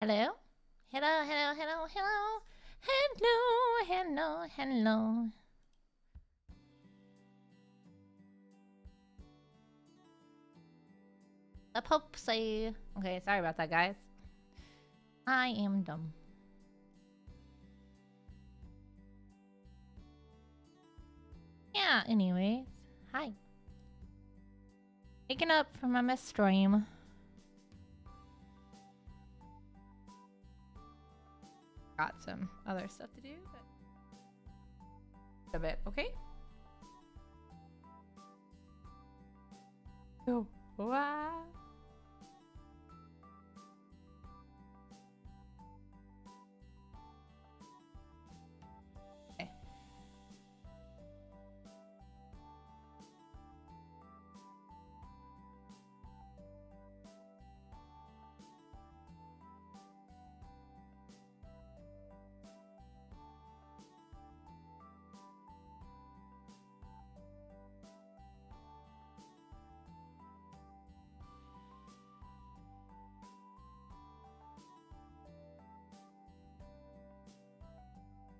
Hello? Hello, hello, hello, hello. Hello, hello, hello. The Pope say. Okay, sorry about that, guys. I am dumb. Yeah, anyways. Hi. Waking up from my stream. Got some other stuff to do, but a bit, okay? Oh, wow. Okay.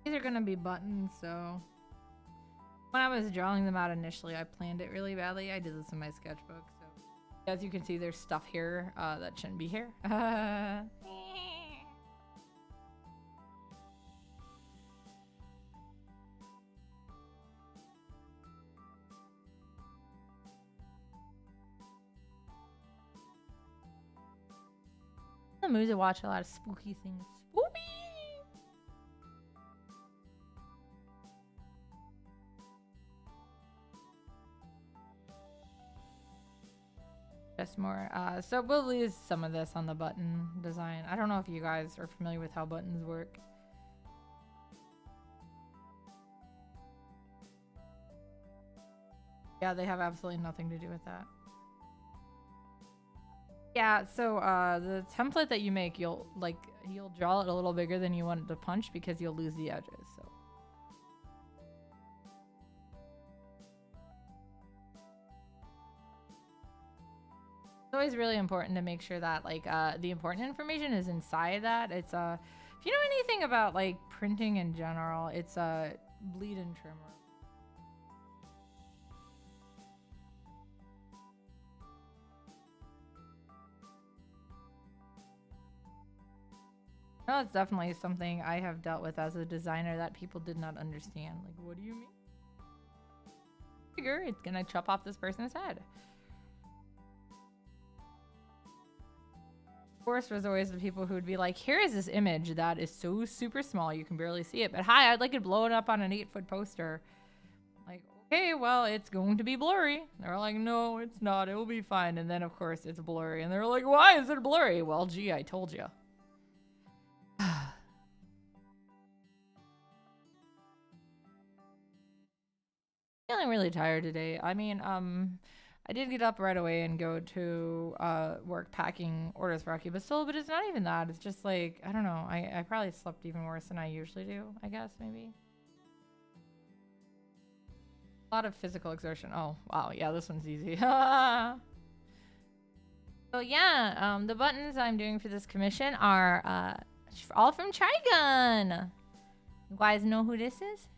These are gonna be buttons, so when I was drawing them out initially, I planned it really badly. I did this in my sketchbook, so as you can see, there's stuff here that shouldn't be here. I'm in the mood to watch a lot of spooky things. Spooky! Just more. So we'll lose some of this on the button design. I don't know if you guys are familiar with how buttons work. Yeah, they have absolutely nothing to do with that. Yeah, so the template that you make, you'll draw it a little bigger than you want it to punch because you'll lose the edges. So. always really important to make sure that like the important information is inside that. It's if you know anything about like printing in general, it's bleed and trimmer. No, it's definitely something I have dealt with as a designer that people did not understand. Like, what do you mean? Figure it's gonna chop off this person's head. Of course, was always the people who would be like, here is this image that is so super small you can barely see it, but hi, I'd like it blown up on an 8-foot poster. Like, okay, well, it's going to be blurry. They're like, no, it's not, it will be fine. And then of course it's blurry, and they're like, why is it blurry? Well, gee, I told you. Feeling really tired today. I mean, I did get up right away and go to work packing orders for Aki, but it's not even that. It's just like, I don't know. I probably slept even worse than I usually do, I guess, maybe. A lot of physical exertion. Oh, wow. Yeah, this one's easy. So yeah, the buttons I'm doing for this commission are all from Trigun. You guys know who this is?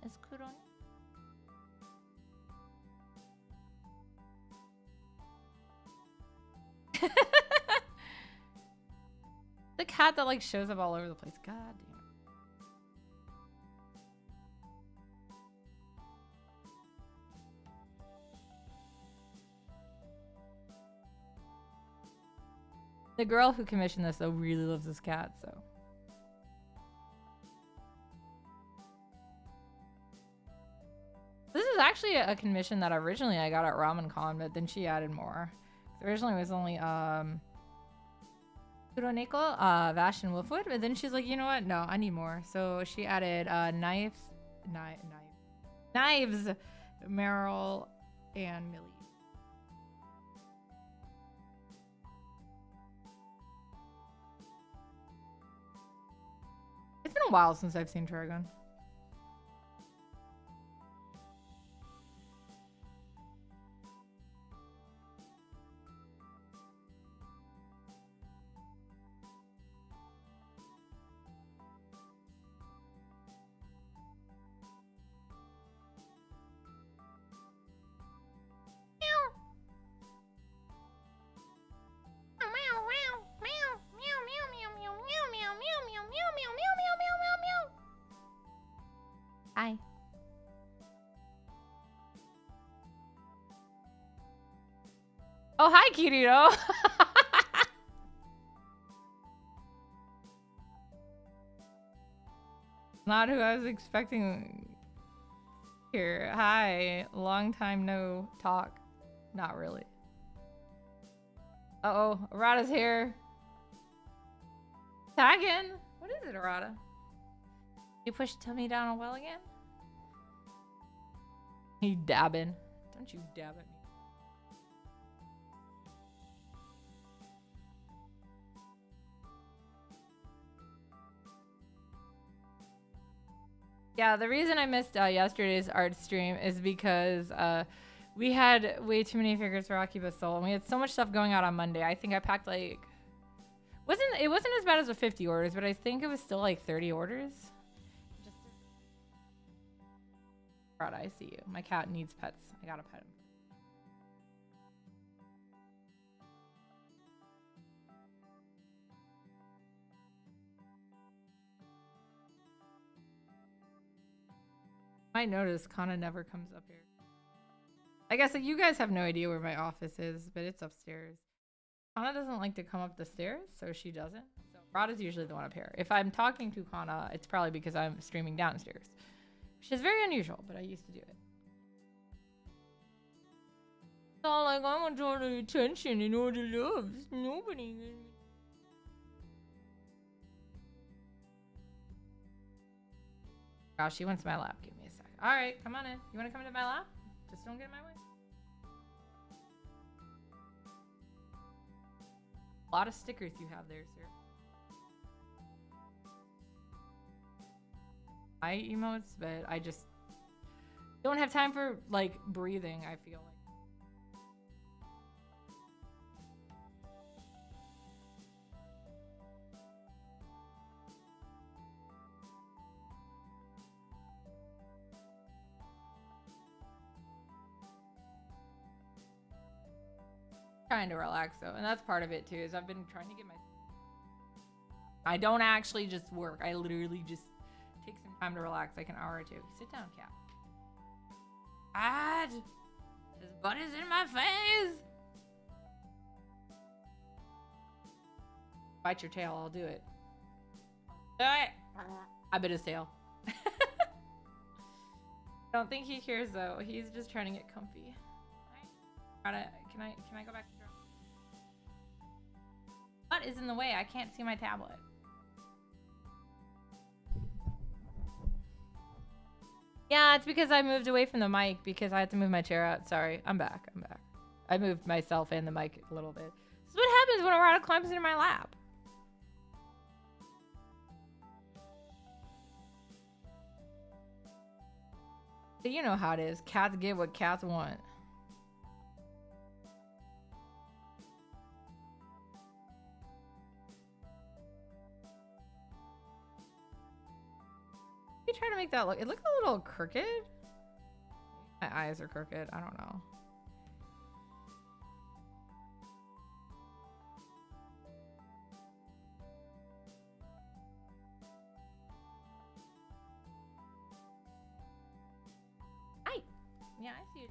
It's Kuroni. The cat that like shows up all over the place. God damn it. The girl who commissioned this though really loves this cat, so. This is actually a commission that originally I got at Ramen Con, but then she added more. Originally it was only Kuroneko, Vash, and Wolfwood, but then she's like, you know what? No, I need more. So she added knives, Meryl, and Millie. It's been a while since I've seen Trigun. Hi. Oh, hi, Kirito. Not who I was expecting. Here, hi. Long time no talk. Not really. Uh-oh, Arata's here. Tagging. What is it, Arata? You pushed Tummy down a well again? He dabbing. Don't you dab at me. Yeah, the reason I missed yesterday's art stream is because we had way too many figures for Akiba Soul, and we had so much stuff going out on Monday. I think I packed like it wasn't as bad as the 50 orders, but I think it was still like 30 orders. Rada, I see you. My cat needs pets. I gotta pet him. Might notice Kana never comes up here. I guess like, you guys have no idea where my office is, but it's upstairs. Kana doesn't like to come up the stairs, so she doesn't. So Rada's usually the one up here. If I'm talking to Kana, it's probably because I'm streaming downstairs. Which is very unusual, but I used to do it. It's not like I want all the attention and all the love. Nobody. Oh, she wants my lap. Give me a sec. All right, come on in. You want to come into my lap? Just don't get in my way. A lot of stickers you have there, sir. My emotes, but I just don't have time for like breathing, I feel like. Trying to relax though, and that's part of it too. Is I've been trying to get my. I don't actually just work. I literally just take some time to relax, like an hour or two. Sit down, cat. God, his butt is in my face. Bite your tail. I'll do it. Do it. I bit his tail. I don't think he cares though. He's just trying to get comfy. Can I go back to drawing? What is in the way? I can't see my tablet. Yeah, it's because I moved away from the mic because I had to move my chair out. Sorry, I'm back. I moved myself and the mic a little bit. This is what happens when a rat climbs into my lap. So you know how it is. Cats get what cats want. Try to make that look. It looks a little crooked. My eyes are crooked. I don't know. Hi. Yeah, I see you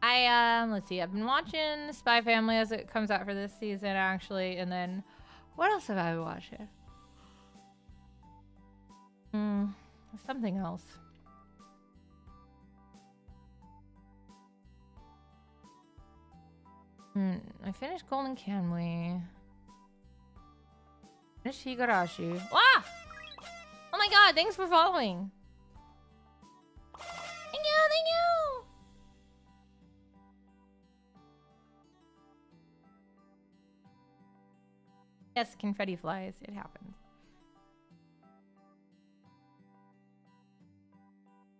there. Let's see. I've been watching Spy Family as it comes out for this season, actually, and then what else have I been watching? Something else. I finished Golden Kanwi. Finished Higurashi. Ah! Oh my god, thanks for following. Thank you. Yes, confetti flies. It happens.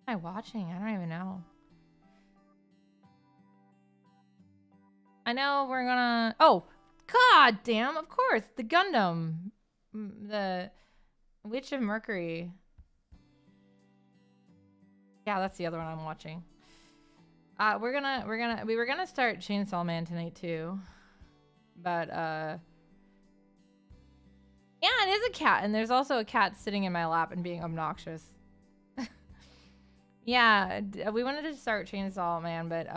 What am I watching? I don't even know. I know we're gonna... Oh! God damn! Of course! The Gundam! The Witch of Mercury. Yeah, that's the other one I'm watching. We were gonna start Chainsaw Man tonight too. But, yeah, it is a cat. And there's also a cat sitting in my lap and being obnoxious. Yeah, we wanted to start Chainsaw Man, but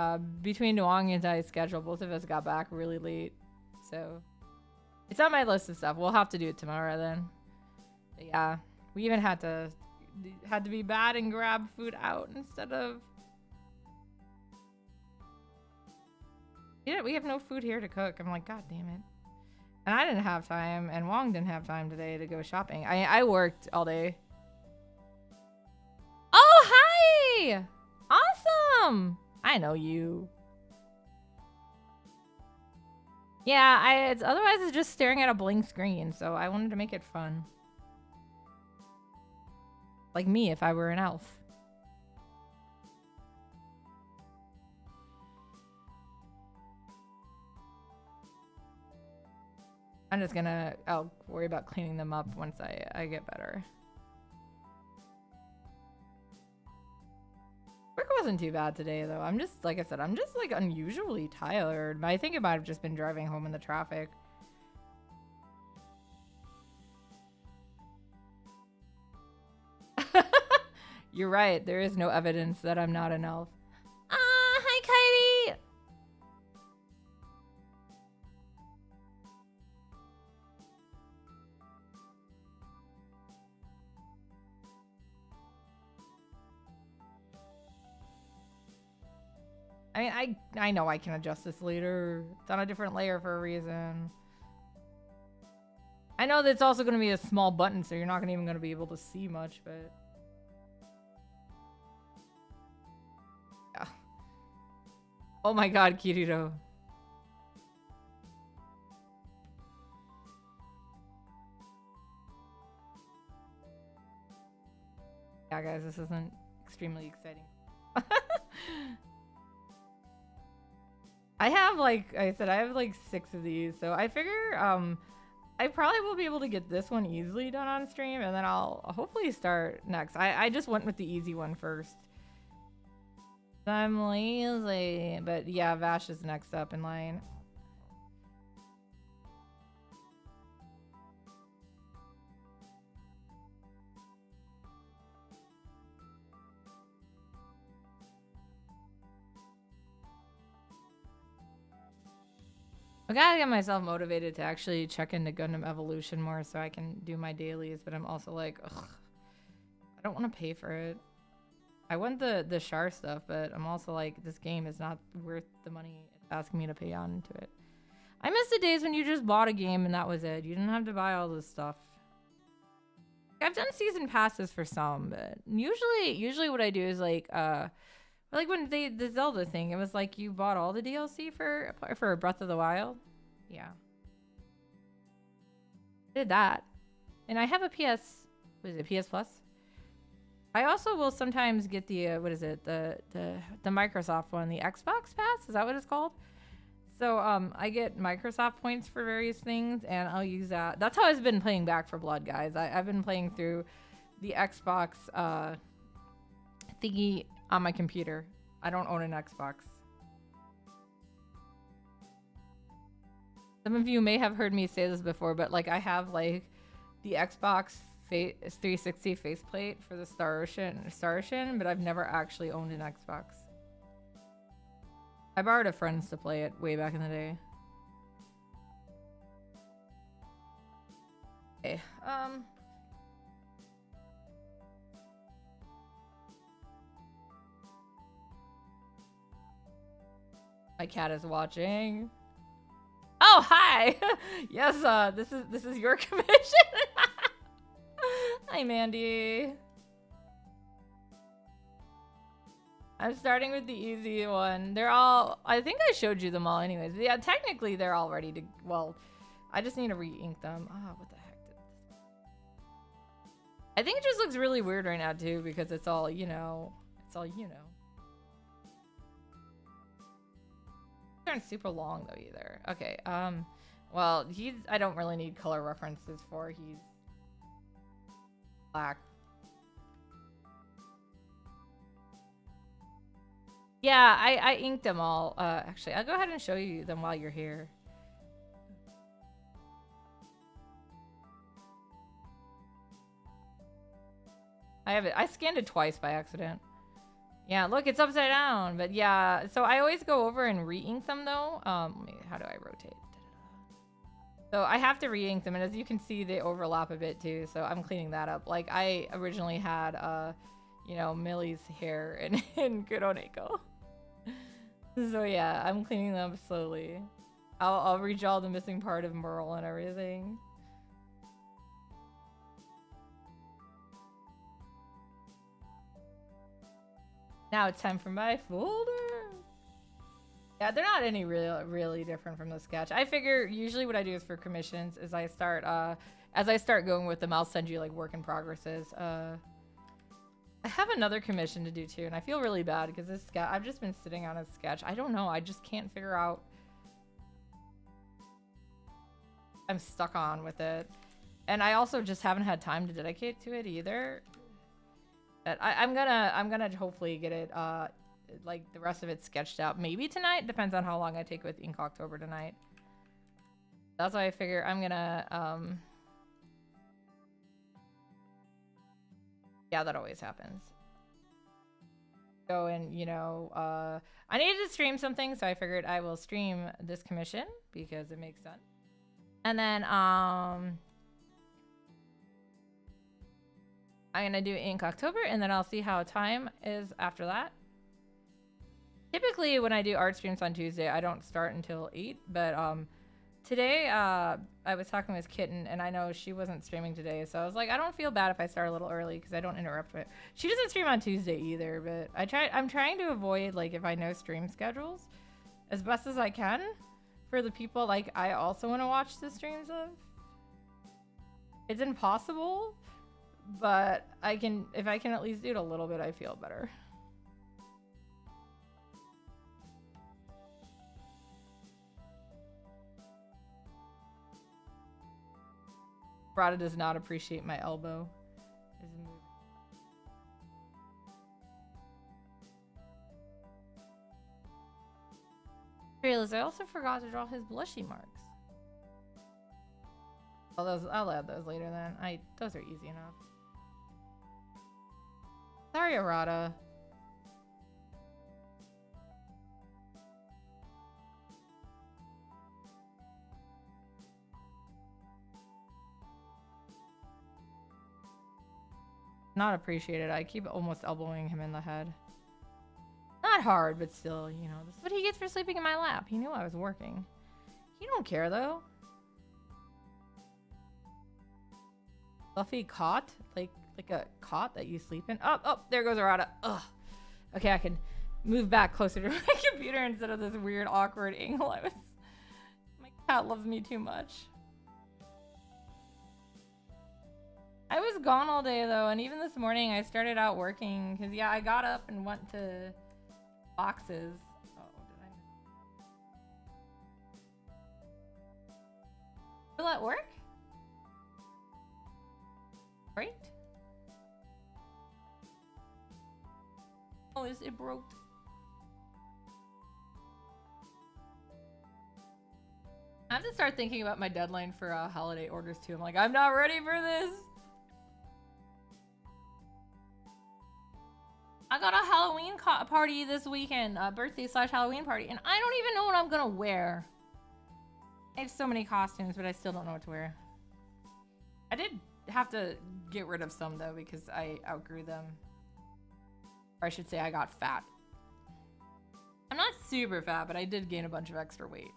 between Wong and I's schedule, both of us got back really late. So it's on my list of stuff. We'll have to do it tomorrow then. But yeah, we even had to be bad and grab food out instead of... Yeah, we have no food here to cook. I'm like, God damn it. And I didn't have time, and Wong didn't have time today to go shopping. I worked all day. Oh, hi! Awesome! I know you. Yeah, otherwise it's just staring at a blank screen, so I wanted to make it fun. Like me if I were an elf. I'm just gonna... I'll worry about cleaning them up once I get better. Work wasn't too bad today, though. I'm just, like I said, I'm just, like, unusually tired. I think it might have just been driving home in the traffic. You're right. There is no evidence that I'm not an elf. Hi, Kylie! I mean, I know I can adjust this later. It's on a different layer for a reason. I know that it's also going to be a small button, so you're not even going to be able to see much, but... Yeah. Oh my god, Kirito. Yeah, guys, this isn't extremely exciting. I have, like I said, I have like 6 of these, so I figure I probably will be able to get this one easily done on stream, and then I'll hopefully start next. I just went with the easy one first. I'm lazy, but yeah, Vash is next up in line. I gotta get myself motivated to actually check into Gundam Evolution more so I can do my dailies, but I'm also like, ugh, I don't want to pay for it. I want the Char stuff, but I'm also like, this game is not worth the money it's asking me to pay on to it. I miss the days when you just bought a game and that was it. You didn't have to buy all this stuff. I've done season passes for some, but usually what I do is like when the Zelda thing, it was like you bought all the DLC for Breath of the Wild. Yeah. I did that. And I have a what is it, PS Plus? I also will sometimes get the what is it? The Microsoft one, the Xbox Pass, is that what it's called? So I get Microsoft points for various things and I'll use that. That's how I've been playing Back 4 Blood, guys. I've been playing through the Xbox thingy on my computer. I don't own an Xbox. Some of you may have heard me say this before, but like I have like the Xbox 360 faceplate for the Star Ocean, but I've never actually owned an Xbox. I borrowed a friend's to play it way back in the day. Okay, my cat is watching. Oh, hi! Yes, this is your commission. Hi, Mandy. I'm starting with the easy one. They're all, I think I showed you them all anyways. Yeah, technically they're all ready to, well, I just need to re-ink them. Ah, what the heck did this? I think it just looks really weird right now too because it's all, you know, aren't super long though either. Okay, well, I don't really need color references for, he's black. Yeah, I inked them all. Actually, I'll go ahead and show you them while you're here. I scanned it twice by accident. Yeah, look, it's upside down. But yeah, so I always go over and re-ink them though. How do I rotate? So I have to re-ink them, and as you can see, they overlap a bit too. So I'm cleaning that up. Like I originally had, you know, Millie's hair in Kuroneko. So yeah, I'm cleaning them slowly. I'll redraw the missing part of Merle and everything. Now it's time for my folder. Yeah, they're not any really different from the sketch. I figure usually what I do is for commissions is I start as I start going with them, I'll send you like work in progresses. I have another commission to do too, and I feel really bad because this sketch, I've just been sitting on a sketch. I don't know, I just can't figure out. I'm stuck on with it. And I also just haven't had time to dedicate to it either. But I'm gonna hopefully get it like the rest of it sketched out maybe tonight. Depends on how long I take with Ink October tonight. That's why I figure I'm gonna yeah, that always happens. Go and, you know, I needed to stream something, so I figured I will stream this commission because it makes sense. And then I'm gonna do Ink October, and then I'll see how time is after that. Typically, when I do art streams on Tuesday, I don't start until 8, but today, I was talking with Kitten, and I know she wasn't streaming today, so I was like, I don't feel bad if I start a little early because I don't interrupt it. She doesn't stream on Tuesday either, but I'm trying to avoid, like, if I know stream schedules as best as I can for the people, like, I also want to watch the streams of. It's impossible, but if I can at least do it a little bit, I feel better. Prada does not appreciate my elbow. Realize I also forgot to draw his blushy marks. Oh, I'll add those later then. Those are easy enough. Sorry, Arata. not appreciated. I keep almost elbowing him in the head. Not hard, but still, you know, this is what he gets for sleeping in my lap. He knew I was working. He don't care though. Fluffy cot? Like a cot that you sleep in? Oh, there goes Arata. Ugh. Okay, I can move back closer to my computer instead of this weird, awkward angle. My cat loves me too much. I was gone all day though, and even this morning I started out working because yeah, I got up and went to boxes. Oh, did I? Will that work? Right? Oh, it broke. I have to start thinking about my deadline for holiday orders too. I'm like, I'm not ready for this. I got a Halloween party this weekend, birthday / Halloween party, and I don't even know what I'm gonna wear. I have so many costumes, but I still don't know what to wear. I did have to get rid of some though because I outgrew them. Or I should say I got fat. I'm not super fat, but I did gain a bunch of extra weight.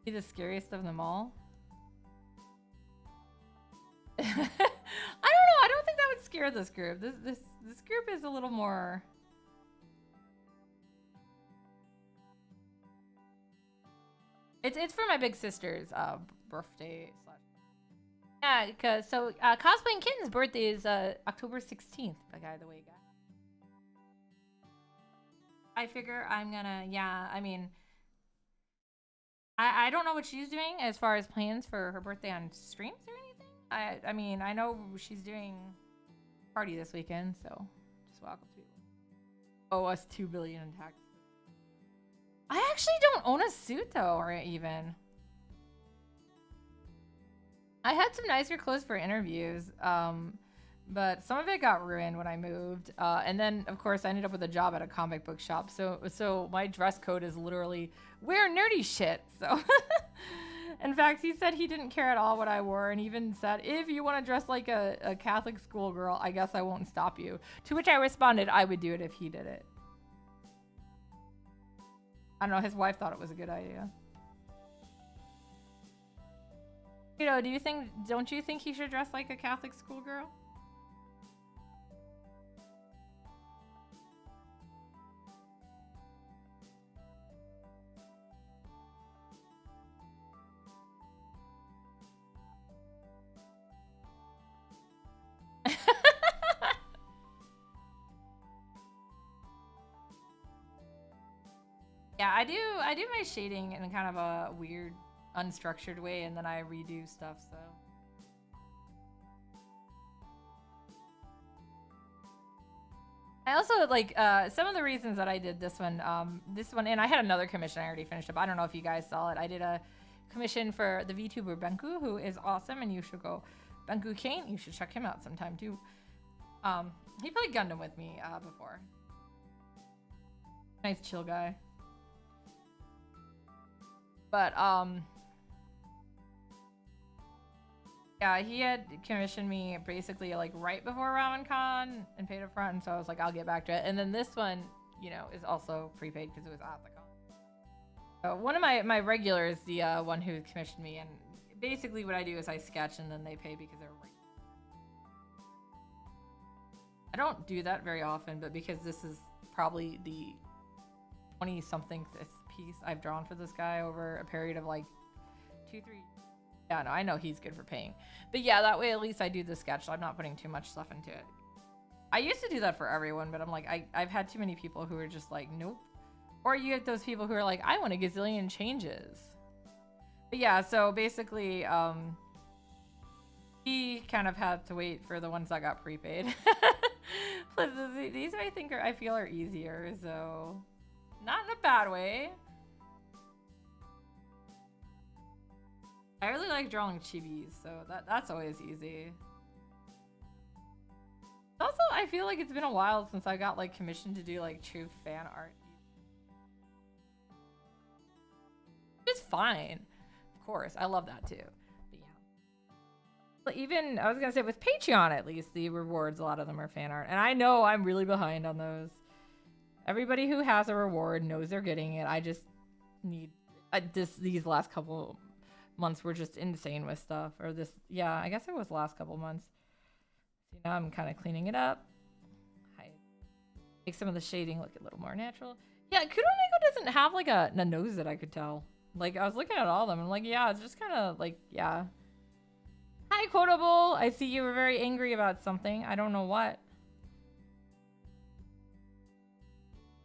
Be the scariest of them all? I don't know. I don't think that would scare this group. This group is a little more. It's for my big sister's birthday / yeah, because so Cosplaying Kitten's birthday is October 16th. By the way, guys. I figure I'm gonna I mean. I don't know what she's doing as far as plans for her birthday on streams or anything. I mean, I know she's doing a party this weekend, so just welcome to owe us $2 billion in taxes. I actually don't own a suit though, or even. I had some nicer clothes for interviews, but some of it got ruined when I moved. And then, of course, I ended up with a job at a comic book shop. So my dress code is literally wear nerdy shit. So, in fact, he said he didn't care at all what I wore, and even said, if you want to dress like a Catholic schoolgirl, I guess I won't stop you. To which I responded, I would do it if he did it. I don't know. His wife thought it was a good idea. You know, don't you think he should dress like a Catholic schoolgirl? Yeah, I do my shading in kind of a weird, unstructured way, and then I redo stuff, so. I also like some of the reasons that I did this one, and I had another commission I already finished up. I don't know if you guys saw it. I did a commission for the VTuber Benku, who is awesome, and you should go. Benku Kane, you should check him out sometime too. He played Gundam with me before. Nice chill guy. But yeah, he had commissioned me basically like right before RamenCon and paid up front, and so I was like, I'll get back to it. And then this one, you know, is also prepaid because it was at the con. So one of my regulars, the one who commissioned me, and basically what I do is I sketch and then they pay because they're right. I don't do that very often, but because this is probably the 20-something piece I've drawn for this guy over a period of like 2-3. Yeah, no, I know he's good for paying. But yeah, that way at least I do the sketch. So I'm not putting too much stuff into it. I used to do that for everyone, but I'm like, I've had too many people who are just like, nope. Or you get those people who are like, I want a gazillion changes. But yeah, so basically, he kind of had to wait for the ones that got prepaid. Plus, these I feel are easier, so not in a bad way. I really like drawing chibis, so that's always easy. Also, I feel like it's been a while since I got like commissioned to do like true fan art. It's fine. Of course, I love that too. But yeah. Even, I was gonna say, with Patreon at least, the rewards, a lot of them are fan art. And I know I'm really behind on those. Everybody who has a reward knows they're getting it. I just need, these last couple months were just insane with stuff. Or this, yeah, I guess it was the last couple months. See, now I'm kind of cleaning it up. Make some of the shading look a little more natural. Yeah, Kuroneko doesn't have like a nose that I could tell. Like, I was looking at all of them and I'm like, yeah, it's just kind of like, yeah. Hi, Quotable. I see you were very angry about something. I don't know what.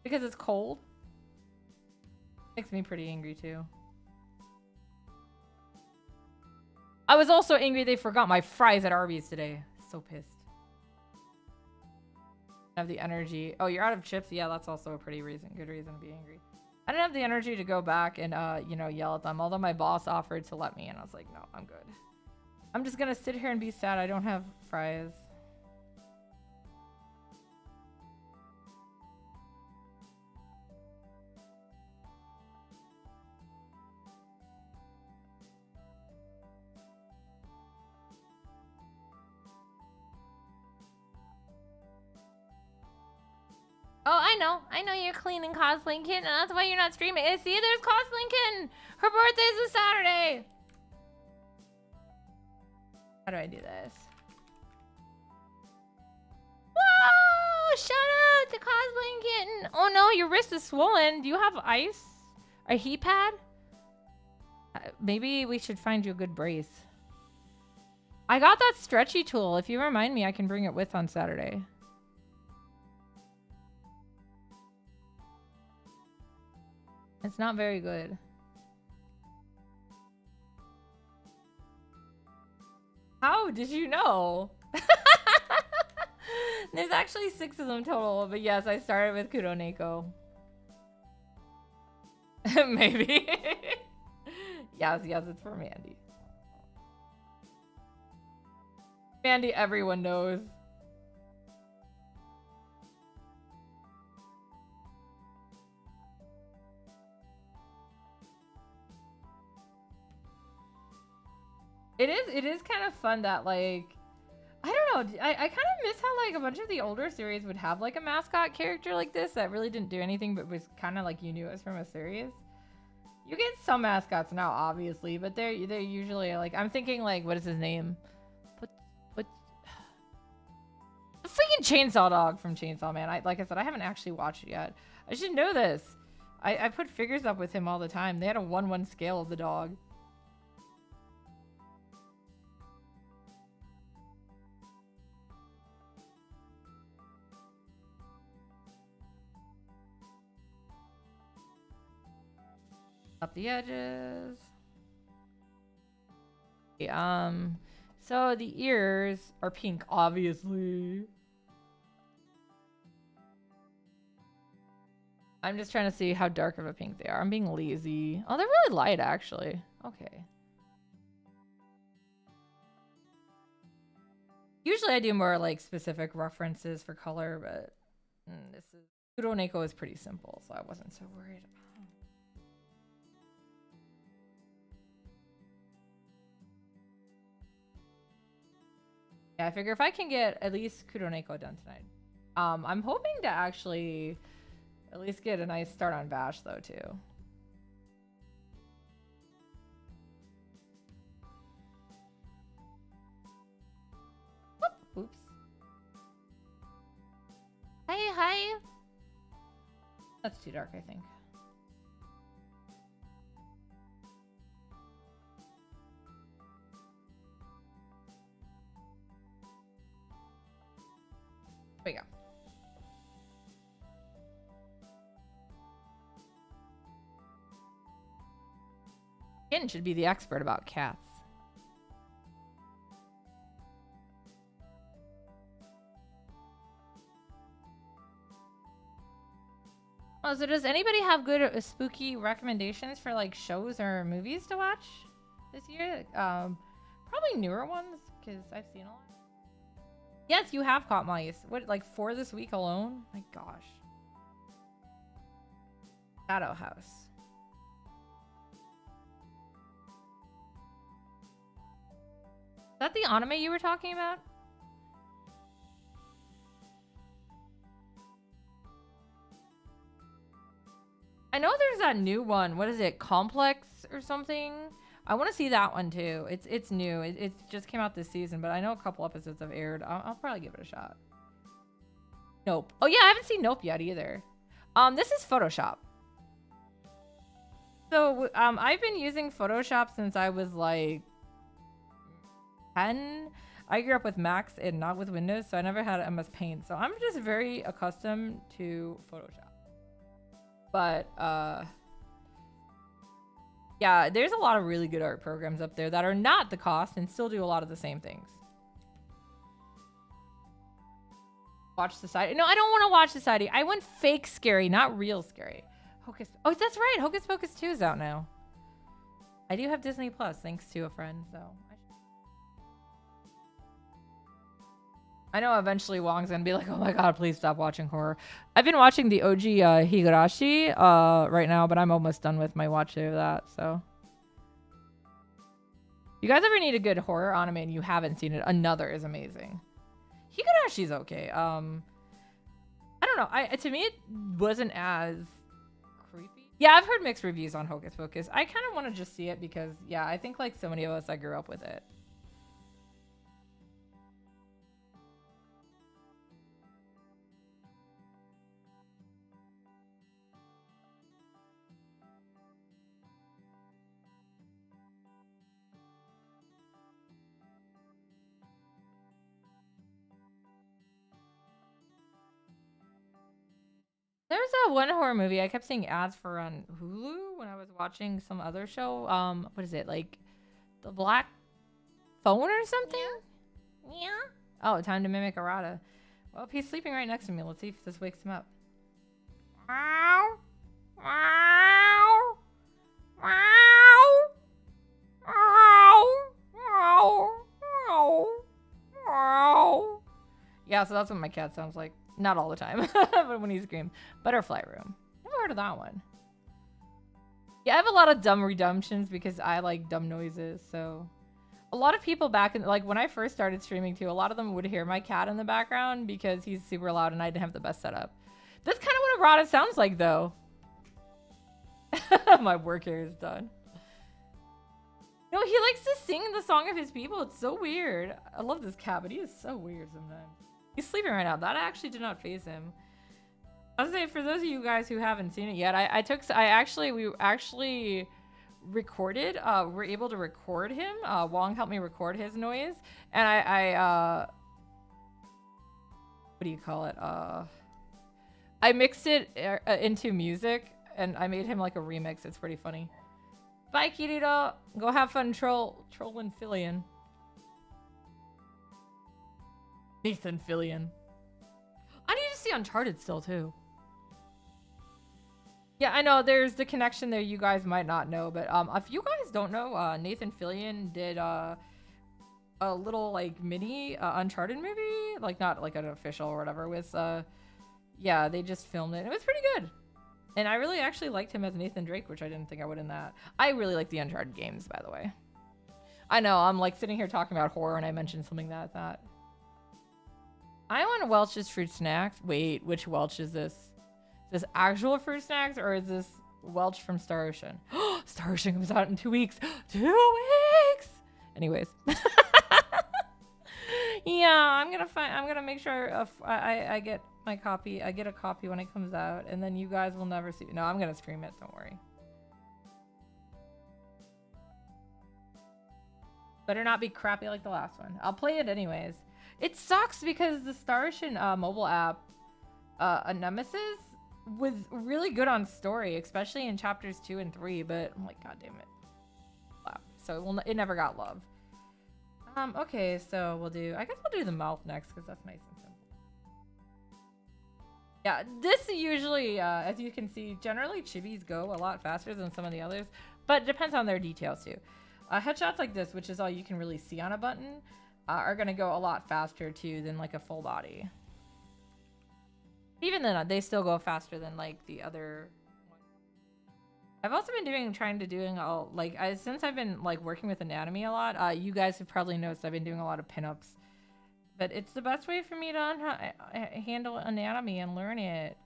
Because it's cold? Makes me pretty angry too. I was also angry they forgot my fries at Arby's today. So pissed. Have the energy. Oh, you're out of chips? Yeah, that's also a pretty good reason to be angry. I didn't have the energy to go back and, you know, yell at them. Although my boss offered to let me and I was like, no, I'm good. I'm just gonna sit here and be sad I don't have fries. Oh, I know you're cleaning Cosplay Kitten, and that's why you're not streaming. See, there's Cosplay Kitten! Her birthday's this Saturday! How do I do this? Whoa! Shout out to Cosplay Kitten! Oh no, your wrist is swollen. Do you have ice? A heat pad? Maybe we should find you a good brace. I got that stretchy tool. If you remind me, I can bring it with on Saturday. It's not very good. How did you know? There's actually 6 of them total, but yes, I started with Kuroneko. Maybe. Yes, it's for Mandy. Mandy, everyone knows. It is kind of fun that, like, I don't know, I kind of miss how, like, a bunch of the older series would have, like, a mascot character like this that really didn't do anything but was kind of like you knew it was from a series. You get some mascots now, obviously, but they're usually, like, I'm thinking, like, what is his name? What? The freaking Chainsaw Dog from Chainsaw Man. Like I said, I haven't actually watched it yet. I should know this. I put figures up with him all the time. They had a 1/1 scale of the dog. Up the edges. Okay, so the ears are pink, obviously. I'm just trying to see how dark of a pink they are. I'm being lazy. Oh, they're really light, actually. Okay. Usually I do more, like, specific references for color, but this is... Kuroneko is pretty simple, so I wasn't so worried about it. Yeah, I figure if I can get at least Kuroneko done tonight. I'm hoping to actually at least get a nice start on Bash, though, too. Whoop. Oops. Hi. That's too dark, I think. There we go. Ken should be the expert about cats. Oh, so does anybody have good spooky recommendations for, like, shows or movies to watch this year? Probably newer ones, because I've seen a lot. Yes, you have caught mice. What, like 4 this week alone? My gosh. Shadow House. that the anime you were talking about? I know there's that new one. What is it? Complex or something? I want to see that one too. It's new. It just came out this season, but I know a couple episodes have aired. I'll probably give it a shot. Nope. Oh yeah, I haven't seen Nope yet either. This is Photoshop. So I've been using Photoshop since I was like 10. I grew up with Macs and not with Windows, so I never had MS Paint. So I'm just very accustomed to Photoshop. But yeah, there's a lot of really good art programs up there that are not the cost and still do a lot of the same things. Watch Society. No, I don't want to watch Society. I want fake scary, not real scary. Hocus. Oh, that's right. Hocus Pocus 2 is out now. I do have Disney Plus, thanks to a friend, so. I know eventually Wong's gonna be like, oh my god, please stop watching horror. I've been watching the OG Higurashi right now, but I'm almost done with my watch of that, so. You guys ever need a good horror anime and you haven't seen it, Another is amazing. Higurashi's okay. I don't know. To me, it wasn't as creepy. Yeah, I've heard mixed reviews on Hocus Pocus. I kind of want to just see it because, yeah, I think like so many of us, I grew up with it. There's that one horror movie I kept seeing ads for on Hulu when I was watching some other show. What is it? Like The Black Phone or something? Yeah. Oh, Time to Mimic Arata. Well, if he's sleeping right next to me, let's see if this wakes him up. Wow. Wow. Wow. Wow. Wow. Wow. Yeah, so that's what my cat sounds like. Not all the time, but when he screams. Butterfly Room. Never heard of that one. Yeah, I have a lot of dumb redemptions because I like dumb noises, so. A lot of people back in, like when I first started streaming too, a lot of them would hear my cat in the background because he's super loud and I didn't have the best setup. That's kind of what Arata sounds like though. My work here is done. No, he likes to sing the song of his people. It's so weird. I love this cat, but he is so weird sometimes. He's sleeping right now. That actually did not faze him. I was saying, for those of you guys who haven't seen it yet, we actually recorded. We're able to record him. Wong helped me record his noise, and I what do you call it? I mixed it into music, and I made him like a remix. It's pretty funny. Bye, Kirito. Go have fun trolling Fillion. Nathan Fillion. I need to see Uncharted still too. Yeah, I know there's the connection there you guys might not know, but if you guys don't know, Nathan Fillion did a little like mini Uncharted movie, like not like an official or whatever, with yeah, they just filmed it. It was pretty good. And I really actually liked him as Nathan Drake, which I didn't think I would in that. I really like the Uncharted games, by the way. I know, I'm like sitting here talking about horror and I mentioned something that I want Welch's fruit snacks. Wait, which Welch is this? Is this actual fruit snacks or is this Welch from Star Ocean? Star Ocean comes out in 2 weeks. 2 weeks! Anyways. Yeah, I'm gonna make sure I get my copy. I get a copy when it comes out, and then you guys will never see. No, I'm gonna stream it, don't worry. Better not be crappy like the last one. I'll play it anyways. It sucks because the Star Ocean mobile app, Nemesis, was really good on story, especially in chapters 2 and 3, but I'm like, god damn it. Wow. So it never got love. Okay, so I guess we'll do the mouth next because that's nice and simple. Yeah, this usually, as you can see, generally Chibis go a lot faster than some of the others, but it depends on their details too. Headshots like this, which is all you can really see on a button, are going to go a lot faster too than like a full body. Even then, they still go faster than like the other ones. I've also been trying to all like since I've been like working with anatomy a lot. You guys have probably noticed I've been doing a lot of pinups, but it's the best way for me to handle anatomy and learn it.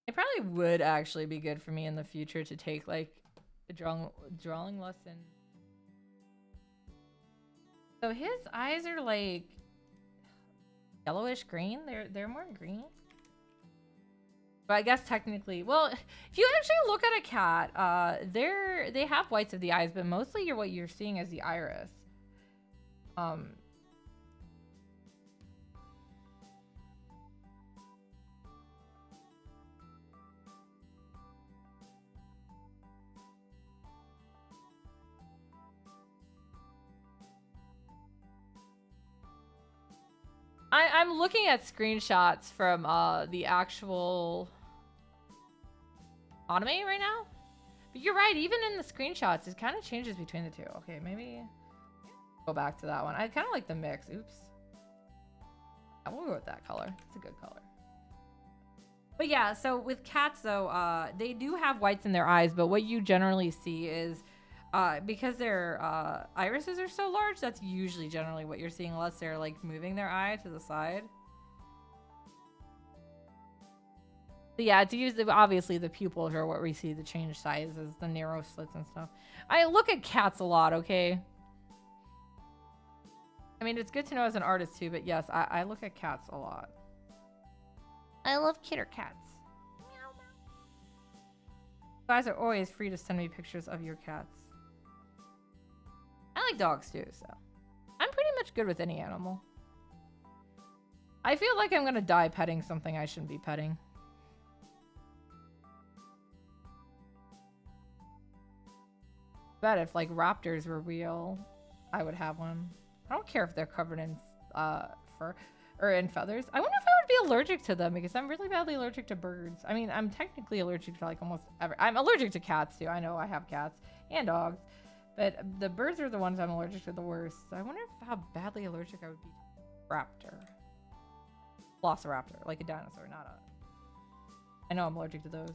It probably would actually be good for me in the future to take like a drawing lesson. So his eyes are like yellowish green. They're more green. But I guess technically, well, if you actually look at a cat, they have whites of the eyes, but mostly what you're seeing is the iris. Um, I'm looking at screenshots from the actual anime right now. But you're right, even in the screenshots, it kind of changes between the two. Okay, maybe go back to that one. I kind of like the mix. Oops. I will go with that color. It's a good color. But yeah, so with cats though, they do have whites in their eyes, but what you generally see is because their irises are so large, that's usually generally what you're seeing unless they're like moving their eye to the side. But yeah, it's usually obviously the pupils are what we see the change sizes, the narrow slits and stuff. I look at cats a lot, okay? I mean, it's good to know as an artist too, but yes, I look at cats a lot. I love kitter cats. Meow, meow. You guys are always free to send me pictures of your cats. I like dogs too, so I'm pretty much good with any animal. I feel like I'm gonna die petting something I shouldn't be petting. Bet if like raptors were real, I would have one. I don't care if they're covered in fur or in feathers. I wonder if I would be allergic to them because I'm really badly allergic to birds. I mean, I'm technically allergic to like almost every. I'm allergic to cats too. I know I have cats and dogs, but the birds are the ones I'm allergic to the worst. So I wonder how badly allergic I would be to raptor. Velociraptor, like a dinosaur, not a. I know I'm allergic to those.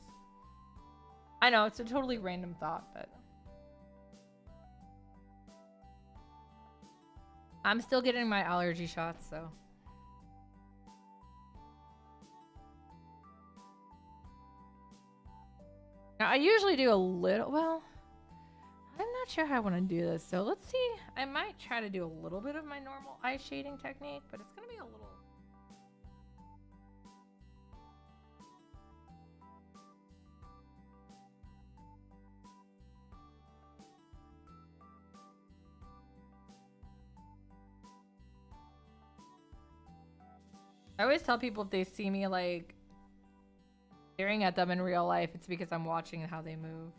I know it's a totally random thought, but. I'm still getting my allergy shots, so. Now, I usually do a little, well, I'm not sure how I want to do this, so let's see. I might try to do a little bit of my normal eye shading technique, but it's going to be a little. I always tell people if they see me like staring at them in real life, it's because I'm watching how they move.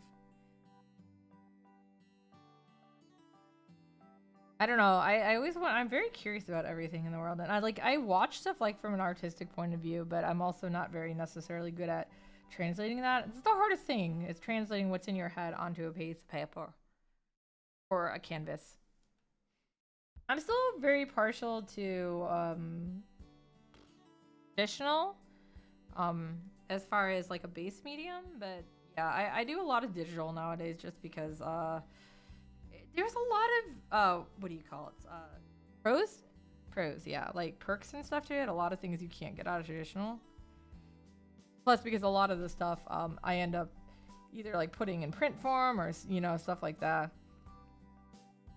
I don't know. I always want. I'm very curious about everything in the world, and I watch stuff like from an artistic point of view, but I'm also not very necessarily good at translating that. It's the hardest thing is translating what's in your head onto a piece of paper or a canvas. I'm still very partial to traditional as far as like a base medium, but yeah, I do a lot of digital nowadays just because there's a lot of what do you call it, pros, yeah, like perks and stuff to it. A lot of things you can't get out of traditional, plus because a lot of the stuff I end up either like putting in print form or stuff like that.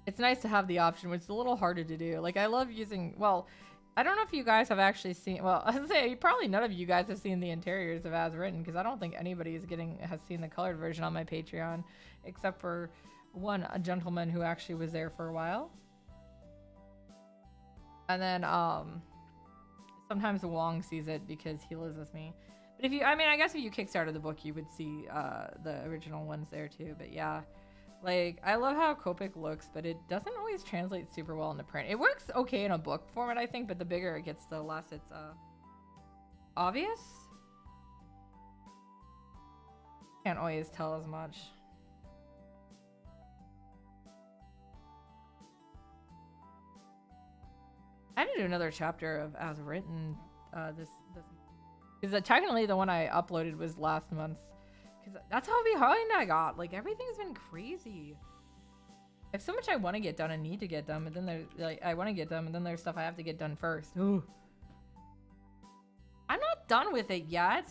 It's nice to have the option, which is a little harder to do. Like I love using, well, I don't know if you guys have actually seen, well, I'd say probably none of you guys have seen the interiors of As Written because I don't think anybody has seen the colored version on my Patreon except for a gentleman who actually was there for a while. And then sometimes Wong sees it because he lives with me. But I guess if you kickstarted the book, you would see the original ones there too. But yeah, like I love how Copic looks, but it doesn't always translate super well into print. It works okay in a book format, I think, but the bigger it gets, the less it's obvious. Can't always tell as much. I have to do another chapter of As Written this Because technically the one I uploaded was last month. Because that's how behind I got. Like, everything's been crazy. I have so much I want to get done and need to get done, but then there's, like, I want to get done, and then there's stuff I have to get done first. Ooh. I'm not done with it yet.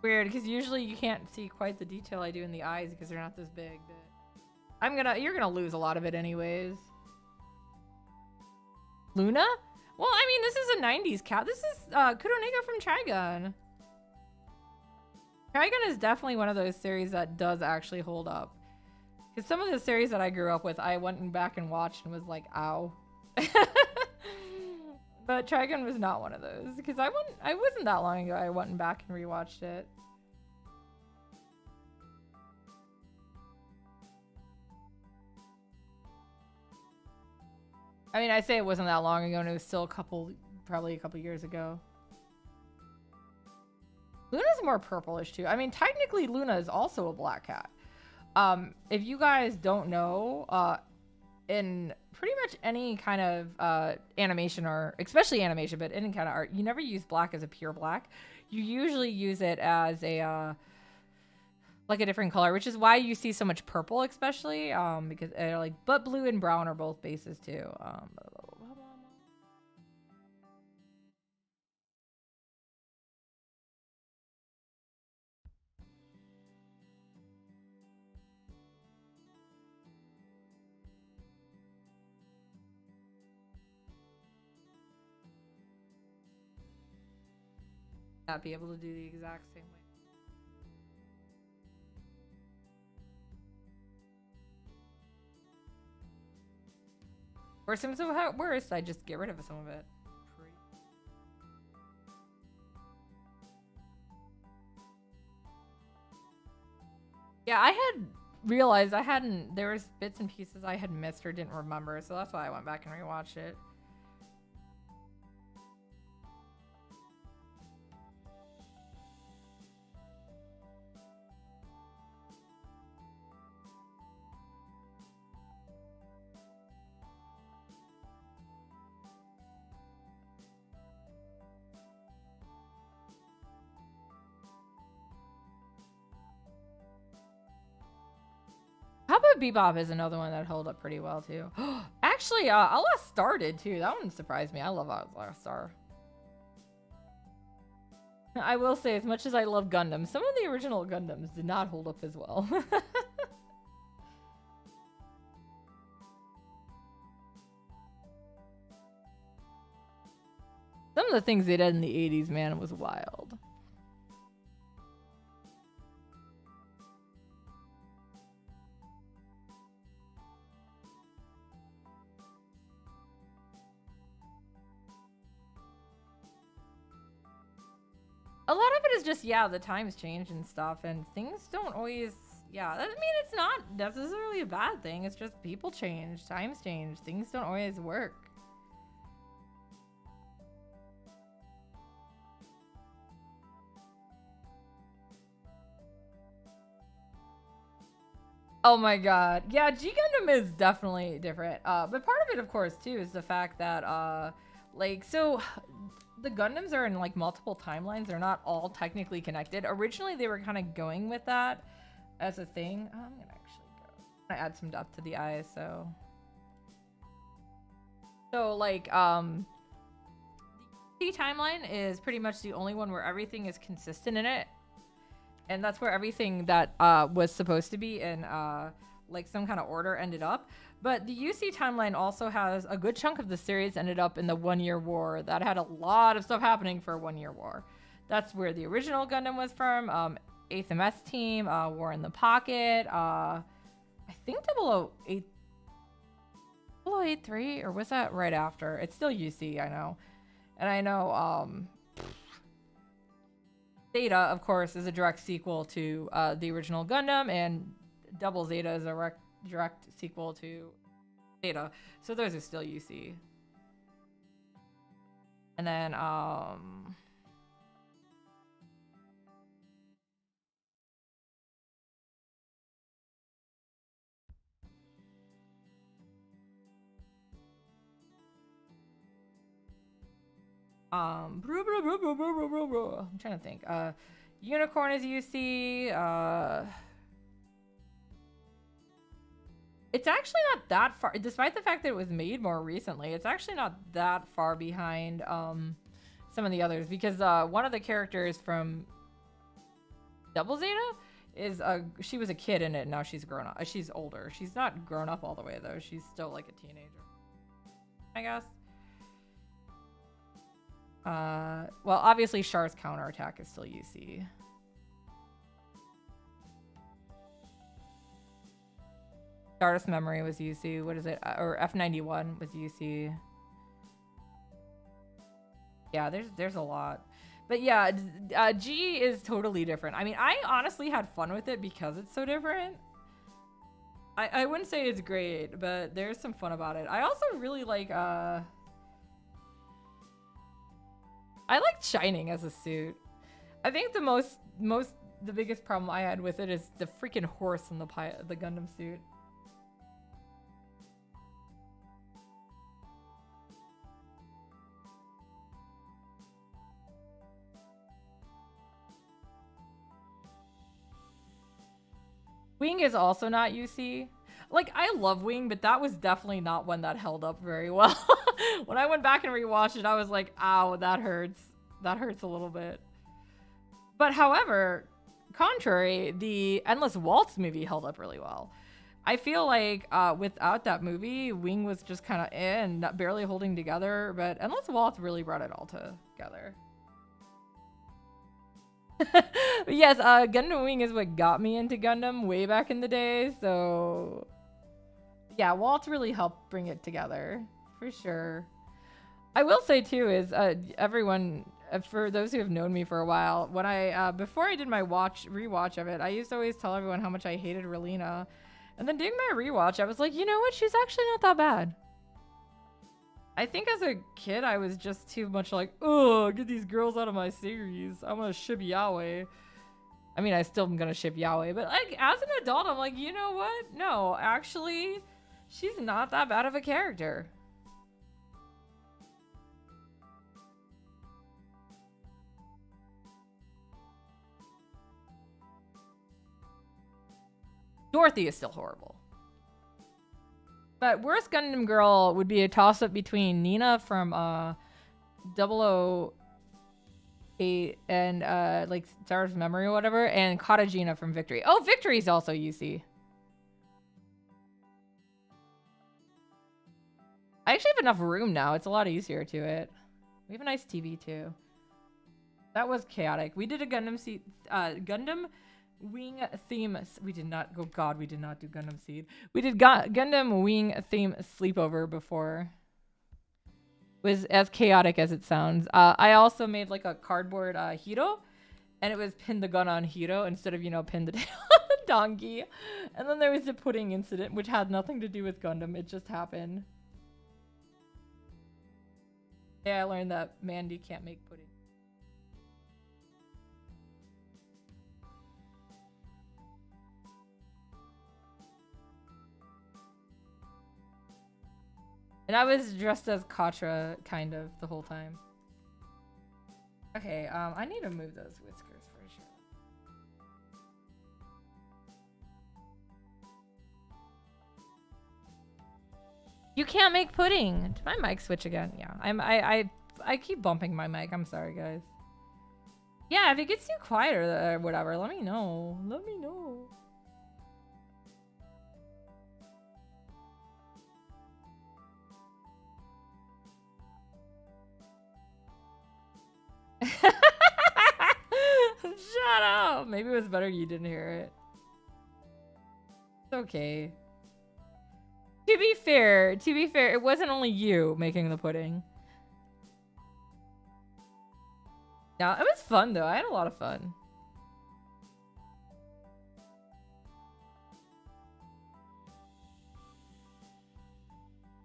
Weird, because usually you can't see quite the detail I do in the eyes because they're not this big, but you're gonna lose a lot of it anyways. Luna? Well, I mean, this is a 90s cat. This is Kuronega from Trigun. Trigun is definitely one of those series that does actually hold up. Because some of the series that I grew up with, I went back and watched and was like, ow. But Trigun was not one of those. Because I wasn't that long ago I went back and rewatched it. I mean, I say it wasn't that long ago, and it was still probably a couple years ago. Luna's more purplish too. I mean, technically Luna is also a black cat. If you guys don't know, in pretty much any kind of animation, or especially animation, but any kind of art, you never use black as a pure black. You usually use it as a like a different color, which is why you see so much purple, especially because like, but blue and brown are both bases too. Not be able to do the exact same way. Or some of it worse, I just get rid of some of it. Yeah, I had realized there was bits and pieces I had missed or didn't remember, so that's why I went back and rewatched it. How about Bebop is another one that held up pretty well too. Actually, Lost Star did too. That one surprised me. I love Lost Star. I will say, as much as I love Gundam, some of the original Gundams did not hold up as well. Some of the things they did in the 80s, man, was wild. A lot of it is just, yeah, the times change and stuff, and things don't always, yeah, I mean, it's not necessarily a bad thing. It's just people change, times change, things don't always work. Oh my god. Yeah, G Gundam is definitely different. But part of it, of course, too, is the fact that, like, so the Gundams are in, like, multiple timelines. They're not all technically connected. Originally, they were kind of going with that as a thing. I'm gonna actually go. I'm gonna add some depth to the eyes, so. So, like, the T timeline is pretty much the only one where everything is consistent in it. And that's where everything that was supposed to be in like some kind of order ended up. But the UC timeline also has a good chunk of the series ended up in the 1 Year War that had a lot of stuff happening for 1 Year War. That's where the original Gundam was from. 8th MS Team, War in the Pocket, I think 008, 0083, or was that right after? It's still UC, I know. And I know Zeta, of course, is a direct sequel to the original Gundam, and Double Zeta is a direct sequel to Zeta. So those are still UC. And then, I'm trying to think. Unicorn is UC. It's actually not that far, despite the fact that it was made more recently. It's actually not that far behind some of the others, because one of the characters from Double Zeta is she was a kid in it. Now she's grown up. She's older. She's not grown up all the way though. She's still like a teenager, I guess. Well, obviously Char's counterattack is still UC. Stardust Memory was UC. What is it? Or F91 was UC. Yeah, there's a lot. But yeah, G is totally different. I mean, I honestly had fun with it because it's so different. I wouldn't say it's great, but there's some fun about it. I also really like I liked Shining as a suit. I think the biggest problem I had with it is the freaking horse in the Gundam suit. Wing is also not UC. Like, I love Wing, but that was definitely not one that held up very well. When I went back and rewatched it, I was like, ow, that hurts. That hurts a little bit. But however, contrary, the Endless Waltz movie held up really well. I feel like without that movie, Wing was just kind of in, barely holding together, but Endless Waltz really brought it all together. Yes, Gundam Wing is what got me into Gundam way back in the day, so yeah, Waltz really helped bring it together, for sure. I will say too is everyone, for those who have known me for a while, when I before I did my rewatch of it, I used to always tell everyone how much I hated Relina, and then doing my rewatch, I was like, you know what, she's actually not that bad. I think as a kid, I was just too much like, oh, get these girls out of my series. I'm gonna ship Yaoi. I mean, I still am gonna ship Yaoi, but like as an adult, I'm like, you know what? No, actually, she's not that bad of a character. Dorothy is still horrible. But worst Gundam girl would be a toss-up between Nina from 008 and like Stardust Memory or whatever, and Katajina from Victory. Oh, Victory's also UC. I actually have enough room now. It's a lot easier to it. We have a nice TV too. That was chaotic. We did a Gundam Wing theme. We did not. Oh God, we did not do Gundam Seed. We did Gundam Wing theme sleepover before. It was as chaotic as it sounds. I also made like a cardboard Hiro, and it was pin the gun on Hiro instead of pin the tail on the donkey. And then there was the pudding incident, which had nothing to do with Gundam. It just happened. Yeah, I learned that Mandy can't make pudding. And I was dressed as Katra, kind of, the whole time. Okay, I need to move those whiskers for sure. You can't make pudding. Did my mic switch again? Yeah, I keep bumping my mic. I'm sorry, guys. Yeah, if it gets too quiet or whatever, let me know. Let me know. Shut up! Maybe it was better you didn't hear it. It's okay. To be fair, it wasn't only you making the pudding. Yeah, it was fun though. I had a lot of fun.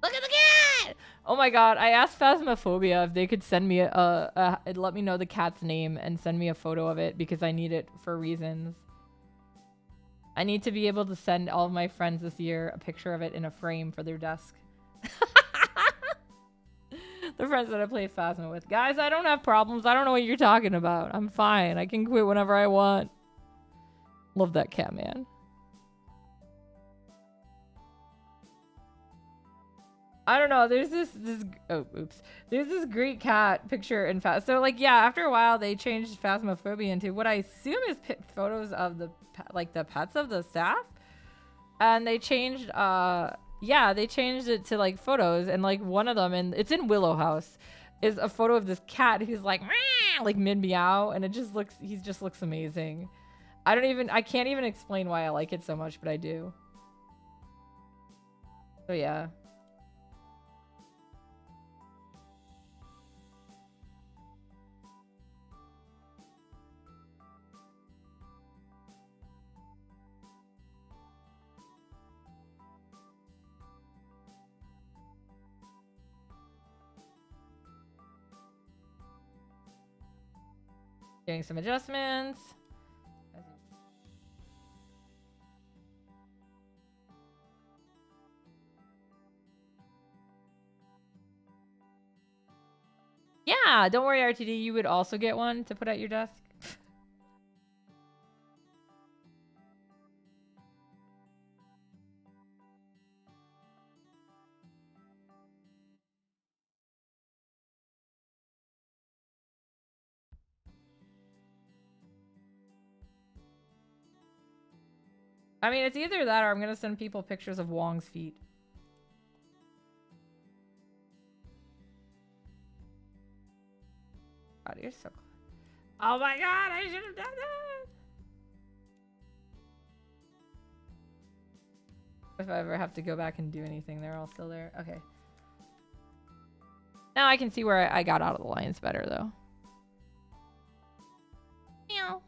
Look at the cat! Oh my god, I asked Phasmophobia if they could send me let me know the cat's name and send me a photo of it because I need it for reasons. I need to be able to send all of my friends this year a picture of it in a frame for their desk. The friends that I play Phasma with. Guys, I don't have problems. I don't know what you're talking about. I'm fine. I can quit whenever I want. Love that cat, man. I don't know. There's this oh oops. There's this great cat picture in Phas. So like yeah, after a while they changed Phasmophobia into what I assume is photos of the the pets of the staff, and they changed yeah, they changed it to like photos, and like one of them, and it's in Willow House, is a photo of this cat who's like meow, like mid meow, and it just looks he just looks amazing. I can't even explain why I like it so much, but I do. So yeah. Doing some adjustments. Yeah, don't worry, RTD. You would also get one to put at your desk. I mean, it's either that or I'm gonna send people pictures of Wong's feet. God, you're so close. Oh my god, I should have done that! If I ever have to go back and do anything, they're all still there. Okay. Now I can see where I got out of the lines better, though. Meow.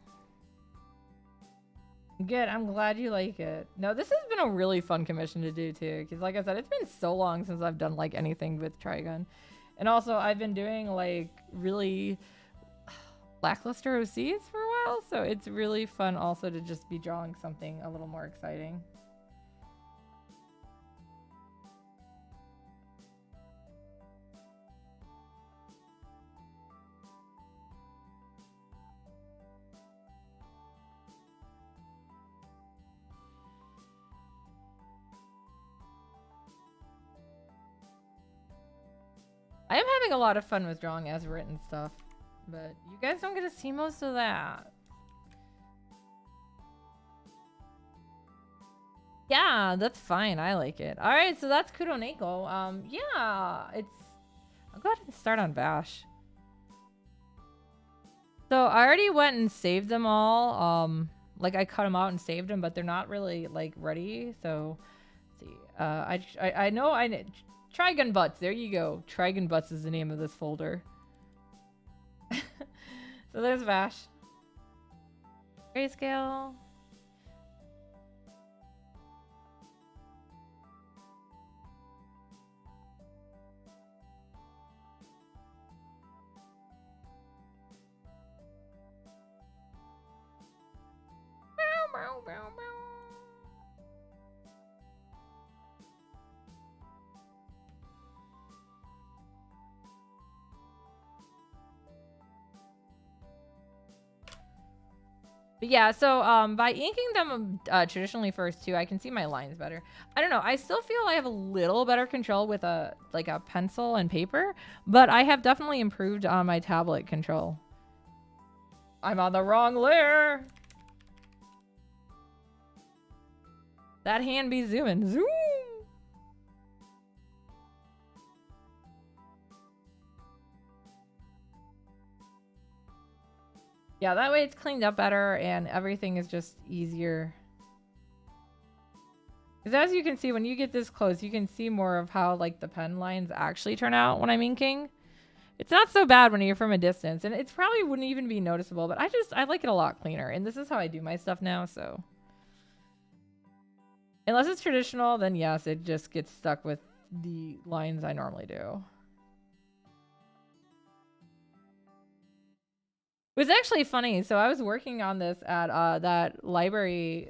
Good, I'm glad you like it. No, this has been a really fun commission to do, too. Because, like I said, it's been so long since I've done, like, anything with Trigun. And also, I've been doing, like, really lackluster OCs for a while. So it's really fun also to just be drawing something a little more exciting. I am having a lot of fun with drawing as written stuff, but you guys don't get to see most of that. Yeah, that's fine. I like it. All right, so that's Kuroneko. Yeah, I'll go ahead and start on Bash. So I already went and saved them all. Like I cut them out and saved them, but they're not really like ready. So, let's see. I know Trigun Butts. There you go. Trigun Butts is the name of this folder. So there's Vash. Grayscale. Meow, meow, meow, meow. But yeah, so by inking them traditionally first too, I can see my lines better. I don't know. I still feel I have a little better control with a pencil and paper, but I have definitely improved on my tablet control. I'm on the wrong layer. That hand be zooming. Zoom. Yeah, that way it's cleaned up better and everything is just easier. Because as you can see, when you get this close, you can see more of how like the pen lines actually turn out when I'm inking. It's not so bad when you're from a distance, and it probably wouldn't even be noticeable, but I like it a lot cleaner, and this is how I do my stuff now, so. Unless it's traditional, then yes, it just gets stuck with the lines I normally do. It was actually funny. So I was working on this at that library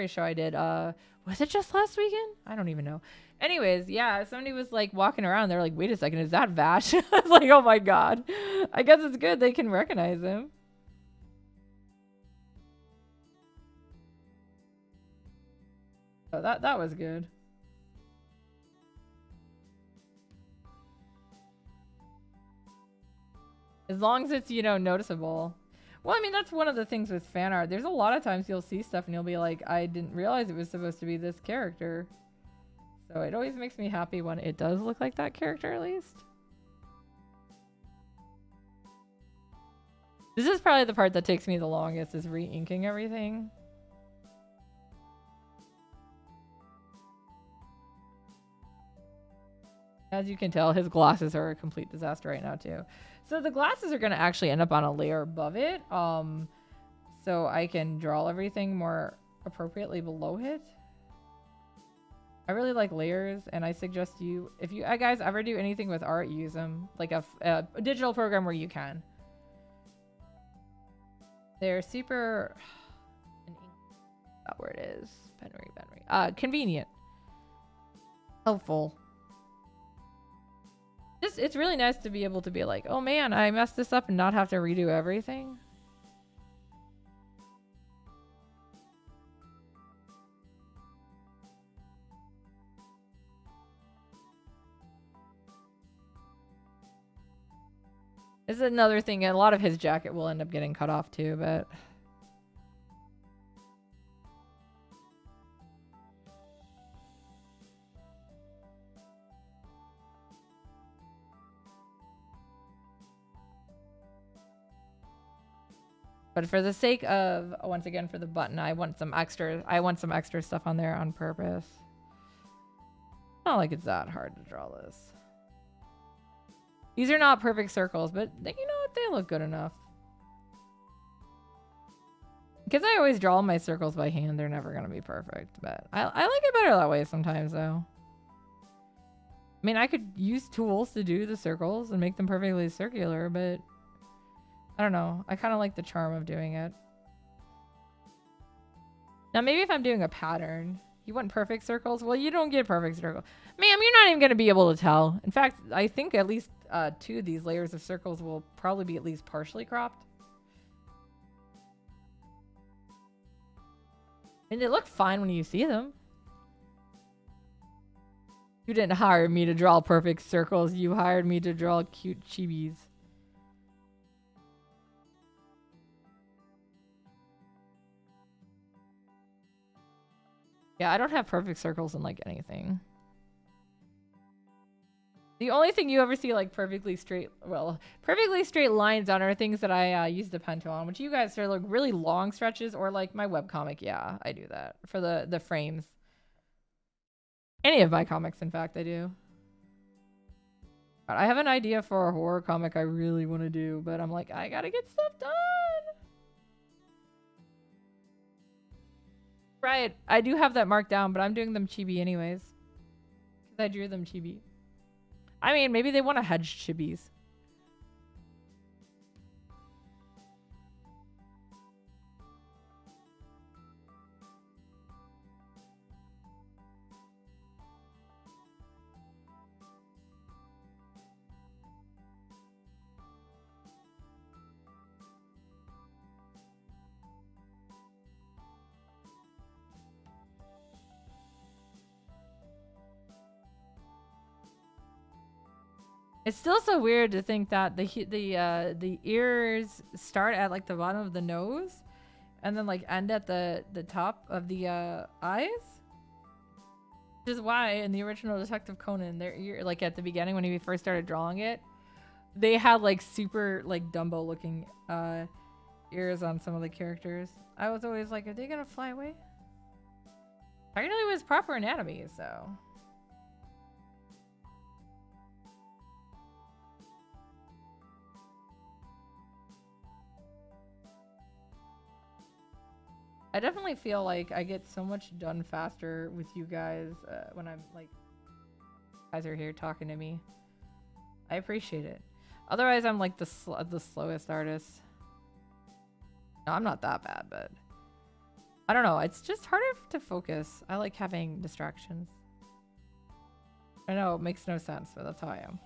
show I did. Was it just last weekend? I don't even know. Anyways, yeah, somebody was like walking around. They're like, "Wait a second, is that Vash?" I was like, "Oh my god!" I guess it's good they can recognize him. So that was good. As long as it's, you know, noticeable. Well, I mean, that's one of the things with fan art. There's a lot of times you'll see stuff and you'll be like, I didn't realize it was supposed to be this character. So it always makes me happy when it does look like that character, at least. This is probably the part that takes me the longest, is re-inking everything. As you can tell, his glasses are a complete disaster right now, too. So the glasses are going to actually end up on a layer above it. So I can draw everything more appropriately below it. I really like layers, and I suggest you, if you guys ever do anything with art, use them. Like a digital program where you can. They're super... That word is. Benry. Convenient. Helpful. It's really nice to be able to be like, oh man, I messed this up and not have to redo everything. This is another thing. A lot of his jacket will end up getting cut off too, but... But for the sake of, once again, for the button, I want some extra stuff on there on purpose. Not like it's that hard to draw this. These are not perfect circles, but you know what? They look good enough. Because I always draw my circles by hand, they're never going to be perfect. But I like it better that way sometimes, though. I mean, I could use tools to do the circles and make them perfectly circular, but... I don't know. I kind of like the charm of doing it. Now, maybe if I'm doing a pattern, you want perfect circles? Well, you don't get perfect circles. Ma'am, you're not even going to be able to tell. In fact, I think at least 2 of these layers of circles will probably be at least partially cropped. And they look fine when you see them. You didn't hire me to draw perfect circles. You hired me to draw cute chibis. Yeah, I don't have perfect circles in, like, anything. The only thing you ever see, like, perfectly straight lines on are things that I use the pen tool on, which you guys are, like, really long stretches, or, like, my webcomic. Yeah, I do that for the frames. Any of my comics, in fact, I do. I have an idea for a horror comic I really want to do, but I'm like, I gotta get stuff done. Right, I do have that marked down, but I'm doing them chibi anyways. Because I drew them chibi. I mean, maybe they want to hedge chibis. It's still so weird to think that the ears start at like the bottom of the nose, and then like end at the top of the eyes. Which is why in the original Detective Conan, their ear, like at the beginning when he first started drawing it, they had like super like Dumbo looking ears on some of the characters. I was always like, are they gonna fly away? Technically, it was proper anatomy, so. I definitely feel like I get so much done faster with you guys when I'm like, guys are here talking to me. I appreciate it. Otherwise, I'm like the slowest artist. No, I'm not that bad, but I don't know. It's just harder to focus. I like having distractions. I know it makes no sense, but that's how I am.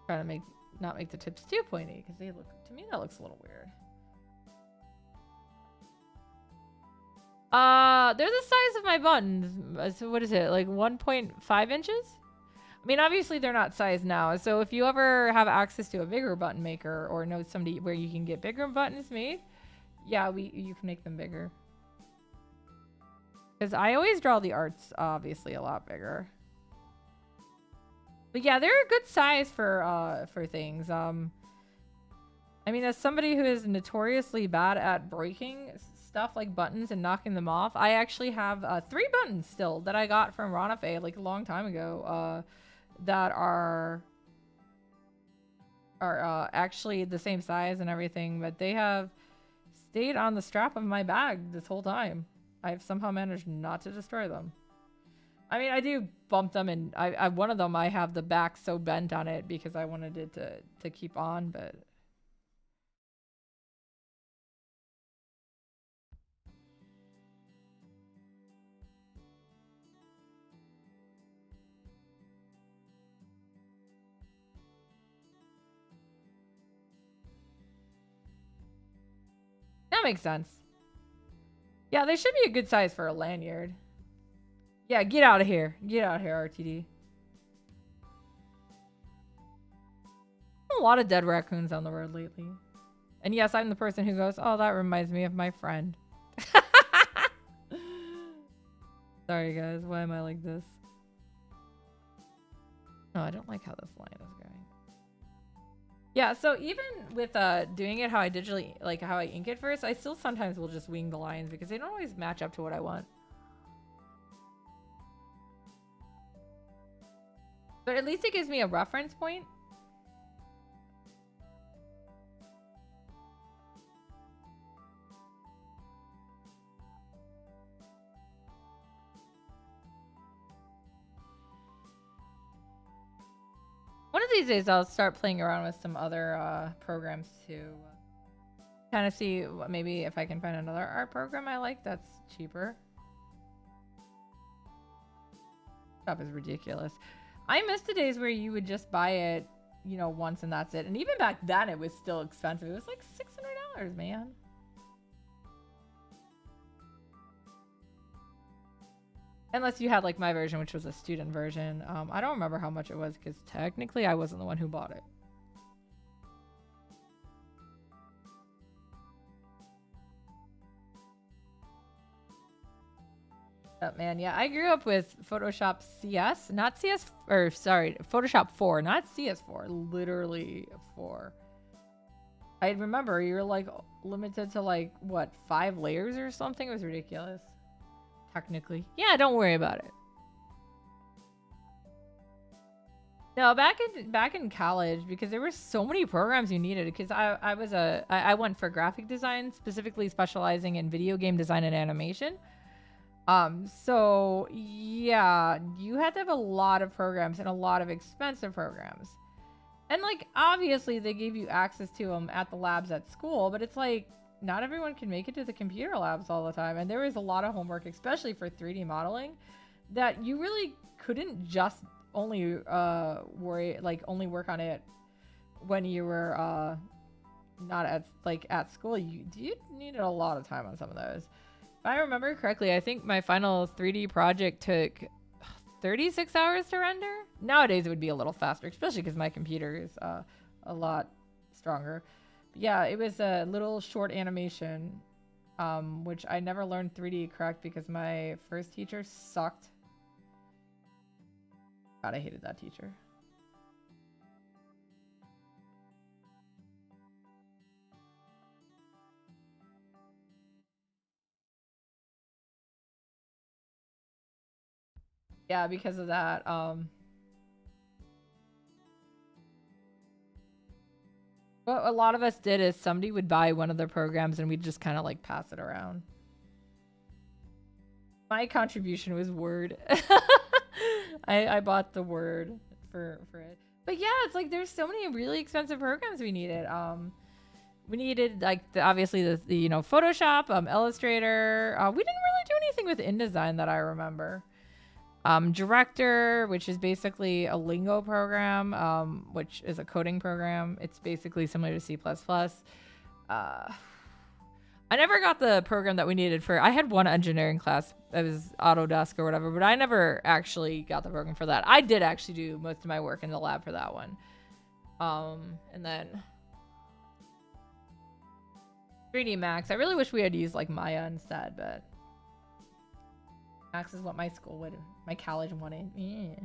Trying to not make the tips too pointy because they look, to me that looks a little weird. They're the size of my buttons. So what is it, like 1.5 inches? I mean, obviously they're not sized now. So if you ever have access to a bigger button maker or know somebody where you can get bigger buttons made, yeah, you can make them bigger. Because I always draw the arts obviously a lot bigger. But yeah, they're a good size for things. I mean, as somebody who is notoriously bad at breaking stuff like buttons and knocking them off, I actually have 3 buttons still that I got from Ronafe like a long time ago that are actually the same size and everything, but they have stayed on the strap of my bag this whole time. I've somehow managed not to destroy them. I mean, I do bump them, and I one of them I have the back so bent on it because I wanted it to keep on, but that makes sense. Yeah, they should be a good size for a lanyard. Yeah, get out of here. Get out of here, RTD. A lot of dead raccoons on the road lately. And yes, I'm the person who goes, oh, that reminds me of my friend. Sorry, guys. Why am I like this? No, I don't like how this line is going. Yeah, so even with doing it how I digitally, like how I ink it first, I still sometimes will just wing the lines because they don't always match up to what I want. But at least it gives me a reference point. One of these days I'll start playing around with some other programs to kind of see maybe if I can find another art program I like that's cheaper. Stuff is ridiculous. I miss the days where you would just buy it, you know, once and that's it. And even back then it was still expensive. It was like $600, man. Unless you had like my version, which was a student version. I don't remember how much it was because technically I wasn't the one who bought it. Oh, man, yeah, I grew up with Photoshop CS, not CS, or sorry, Photoshop 4, not CS4, literally 4. I remember you're like limited to like, what, 5 layers or something? It was ridiculous. Technically. Yeah, don't worry about it. No, back in college, because there were so many programs you needed. Because I went for graphic design, specifically specializing in video game design and animation. So yeah, you had to have a lot of programs and a lot of expensive programs. And like obviously they gave you access to them at the labs at school, but it's like not everyone can make it to the computer labs all the time. And there was a lot of homework, especially for 3D modeling, that you really couldn't just only only work on it when you were not at school. You needed a lot of time on some of those. If I remember correctly, I think my final 3D project took 36 hours to render. Nowadays it would be a little faster, especially because my computer is a lot stronger. But yeah, it was a little short animation, which I never learned 3D correct because my first teacher sucked. God, I hated that teacher. Yeah, because of that. What a lot of us did is somebody would buy one of their programs and we'd just kind of like pass it around. My contribution was Word. I bought the Word for it. But yeah, it's like there's so many really expensive programs we needed. We needed like obviously the you know Photoshop, Illustrator. We didn't really do anything with InDesign that I remember. Director, which is basically a lingo program, which is a coding program. It's basically similar to C++. I never got the program that we needed for. I had one engineering class. It was Autodesk or whatever, but I never actually got the program for that. I did actually do most of my work in the lab for that one. And then 3D Max. I really wish we had used like Maya instead, but Max is what my school would, my college wanted. Yeah.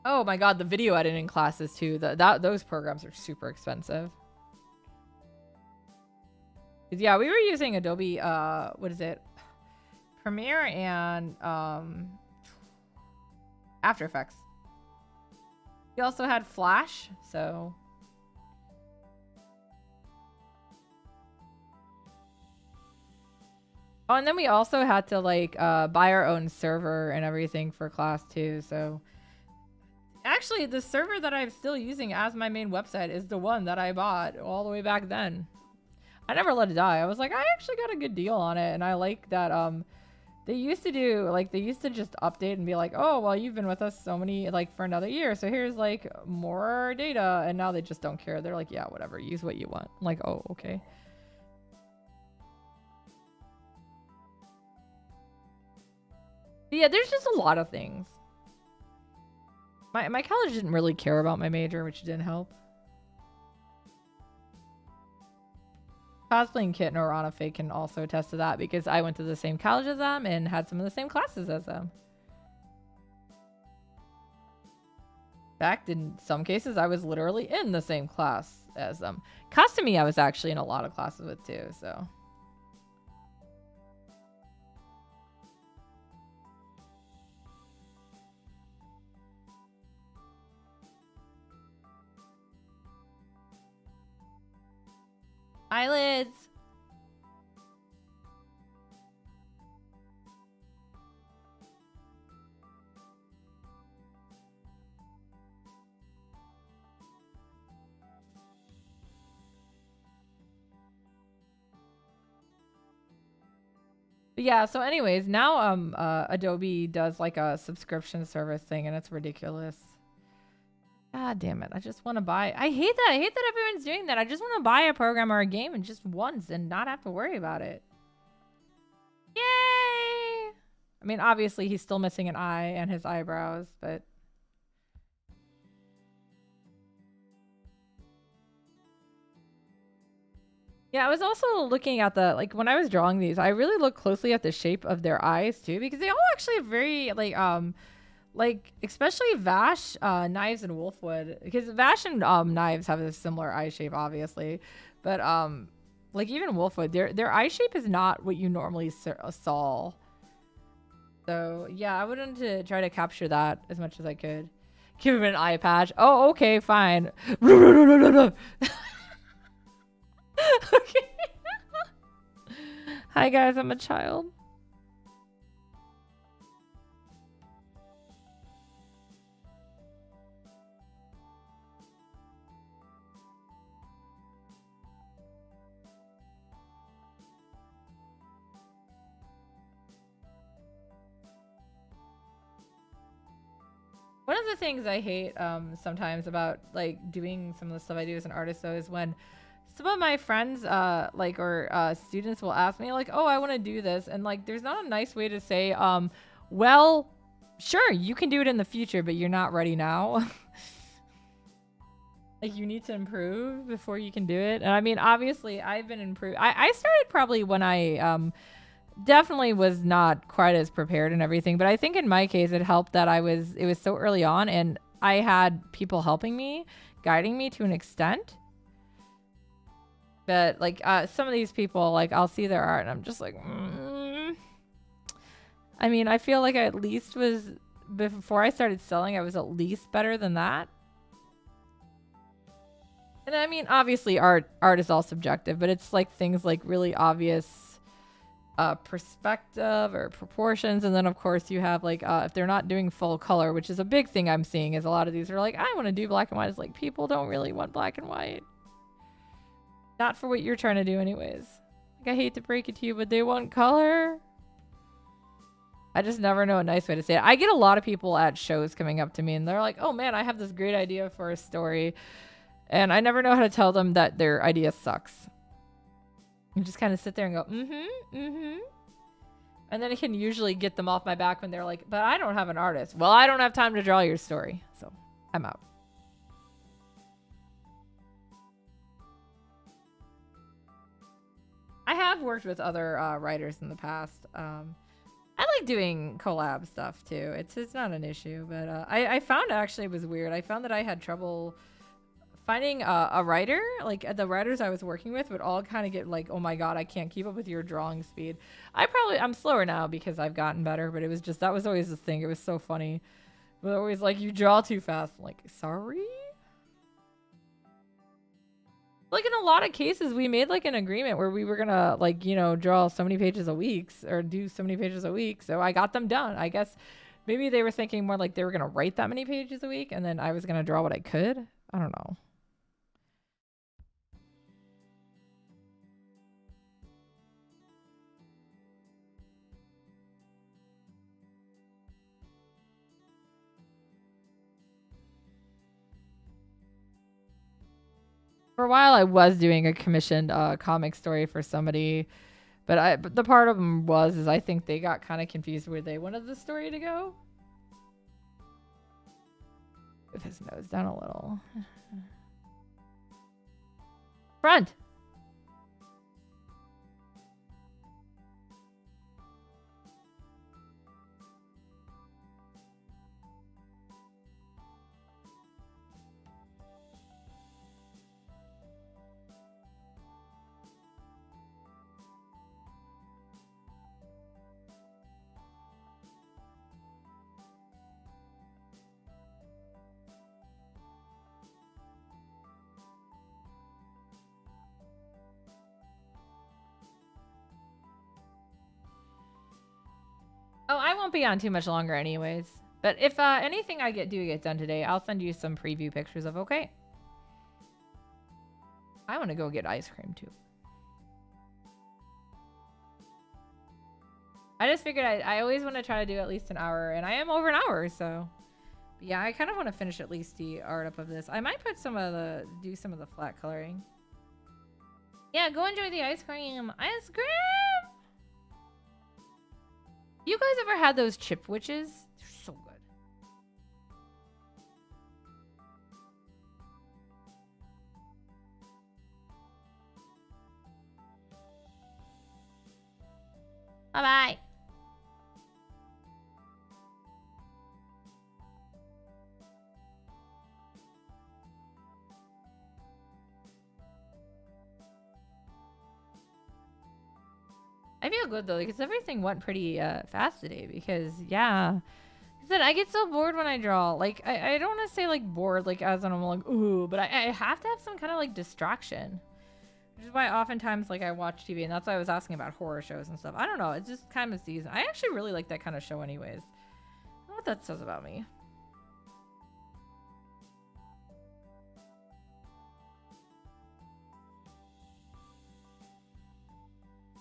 Oh my god, the video editing classes too. Those programs are super expensive. Yeah, we were using Adobe, what is it? Premiere and After Effects. We also had Flash, so. Oh, and then we also had to like buy our own server and everything for class too, so. Actually, the server that I'm still using as my main website is the one that I bought all the way back then. I never let it die. I was like, I actually got a good deal on it, and I like that they used to do like they used to just update and be like, oh well, you've been with us so many like for another year, so here's like more data, and now they just don't care. They're like, yeah, whatever, use what you want. I'm like, oh, okay. But yeah, there's just a lot of things. My college didn't really care about my major, which didn't help. Cosplaying Kit and Orana Fake can also attest to that because I went to the same college as them and had some of the same classes as them. In fact, in some cases, I was literally in the same class as them. Costuming, I was actually in a lot of classes with too, so. Eyelids. But yeah, so anyways, now Adobe does like a subscription service thing and it's ridiculous. God damn it. I just want to buy. I hate that. I hate that everyone's doing that. I just want to buy a program or a game and just once and not have to worry about it. Yay! I mean, obviously he's still missing an eye and his eyebrows, but. Yeah, I was also looking at the, like, when I was drawing these, I really looked closely at the shape of their eyes too, because they all actually have very, like, especially Vash, Knives, and Wolfwood, because Vash and Knives have a similar eye shape, obviously, but like even Wolfwood, their eye shape is not what you normally saw. So yeah, I wanted to try to capture that as much as I could. Give him an eye patch. Oh, okay, fine. Okay. Hi guys, I'm a child. One of the things I hate sometimes about like doing some of the stuff I do as an artist though is when some of my friends like or students will ask me like, oh, I want to do this, and like there's not a nice way to say well, sure, you can do it in the future, but you're not ready now. Like you need to improve before you can do it. And I mean, obviously I've been improved. I started probably when I definitely was not quite as prepared and everything. But I think in my case, it helped that it was so early on and I had people helping me, guiding me to an extent. But like some of these people, like I'll see their art and I'm just like, I mean, I feel like I at least was, before I started selling, I was at least better than that. And I mean, obviously art is all subjective, but it's like things like really obvious perspective or proportions. And then of course you have like, if they're not doing full color, which is a big thing I'm seeing, is a lot of these are like, I want to do black and white. It's like, people don't really want black and white. Not for what you're trying to do anyways. Like, I hate to break it to you, but they want color. I just never know a nice way to say it. I get a lot of people at shows coming up to me and they're like, oh man, I have this great idea for a story. And I never know how to tell them that their idea sucks. You just kind of sit there and go, And then I can usually get them off my back when they're like, but I don't have an artist. Well, I don't have time to draw your story. So I'm out. I have worked with other writers in the past. I like doing collab stuff too. It's not an issue, but I found actually it was weird. I found that I had trouble finding a writer. Like the writers I was working with would all kind of get like, oh my god, I can't keep up with your drawing speed. I'm slower now because I've gotten better, but it was just, that was always the thing. It was so funny. But always like, you draw too fast. I'm like, sorry? Like in a lot of cases, we made like an agreement where we were gonna like, you know, draw so many pages a week or do so many pages a week. So I got them done. I guess maybe they were thinking more like they were gonna write that many pages a week and then I was gonna draw what I could. I don't know. For a while, I was doing a commissioned comic story for somebody, but the part of them is I think they got kind of confused where they wanted the story to go. Move his nose down a little. Front. Oh, I won't be on too much longer anyways. But if anything I do get done today, I'll send you some preview pictures of, okay? I want to go get ice cream too. I just figured I always want to try to do at least an hour, and I am over an hour, so. But yeah, I kind of want to finish at least the art up of this. I might put do some of the flat coloring. Yeah, go enjoy the ice cream. Ice cream! You guys ever had those chip witches? They're so good. Bye-bye. I feel good though because everything went pretty fast today because yeah, I said I get so bored when I draw. Like I don't want to say like bored like as I'm like ooh, but I have to have some kind of like distraction, which is why oftentimes like I watch TV and that's why I was asking about horror shows and stuff. I don't know, it's just kind of a season. I actually really like that kind of show anyways. I don't know what that says about me.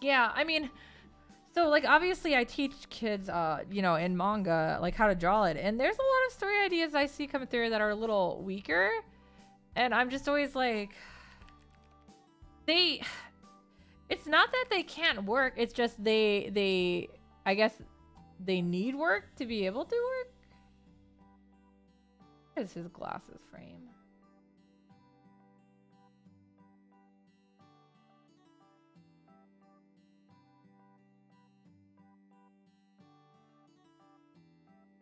Yeah, I mean, so like obviously I teach kids, you know, in manga like how to draw it, and there's a lot of story ideas I see come through that are a little weaker, and I'm just always like, it's not that they can't work, it's just I guess they need work to be able to work. What is his glasses frame?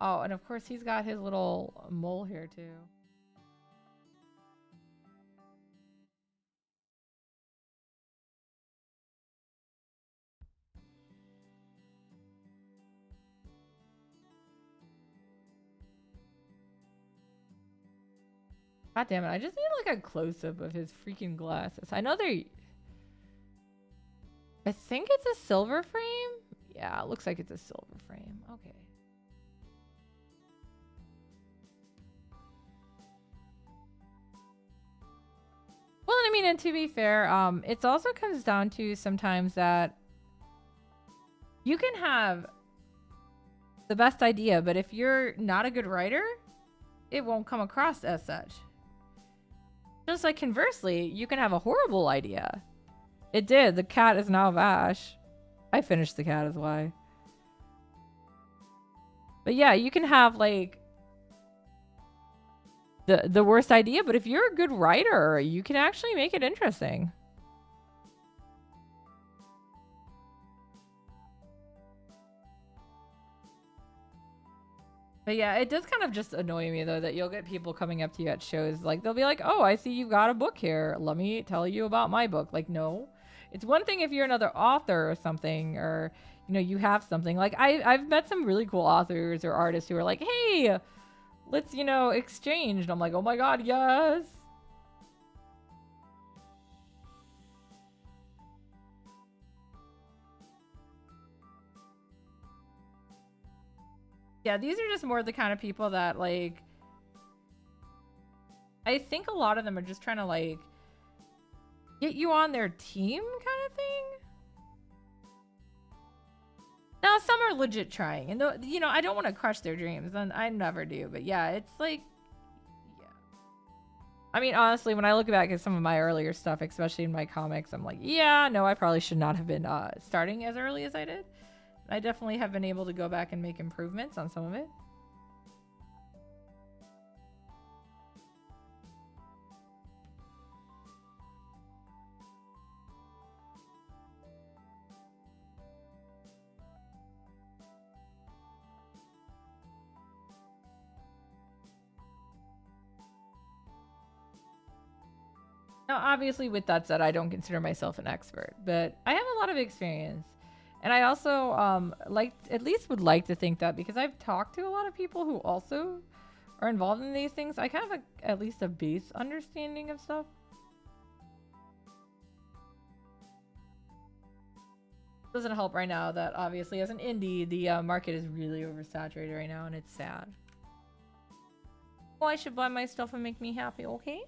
Oh, and of course he's got his little mole here too. God damn it, I just need like a close-up of his freaking glasses. I know they're... I think it's a silver frame? Yeah, it looks like it's a silver frame. Okay. Well, I mean, and to be fair, it also comes down to sometimes that you can have the best idea, but if you're not a good writer, it won't come across as such. Just like conversely, you can have a horrible idea. It did. The cat is now Vash. I finished the cat as why. But yeah, you can have like the worst idea, but if you're a good writer, you can actually make it interesting. But yeah, it does kind of just annoy me though that you'll get people coming up to you at shows like they'll be like, "Oh, I see you've got a book here. Let me tell you about my book." Like, no. It's one thing if you're another author or something, or you know, you have something. Like I've met some really cool authors or artists who are like, "Hey, let's, you know, exchange." And I'm like, "Oh my god, yes." Yeah, these are just more the kind of people that like I think a lot of them are just trying to like get you on their team kind of thing. Now, some are legit trying, and you know, I don't want to crush their dreams, and I never do. But yeah, it's like, yeah. I mean, honestly, when I look back at some of my earlier stuff, especially in my comics, I'm like, yeah, no, I probably should not have been starting as early as I did. I definitely have been able to go back and make improvements on some of it. Now, obviously, with that said, I don't consider myself an expert, but I have a lot of experience. And I also at least would like to think that because I've talked to a lot of people who also are involved in these things, I kind of have at least a base understanding of stuff. Doesn't help right now that obviously as an indie, the market is really oversaturated right now, and it's sad. Well, I should buy my stuff and make me happy, okay?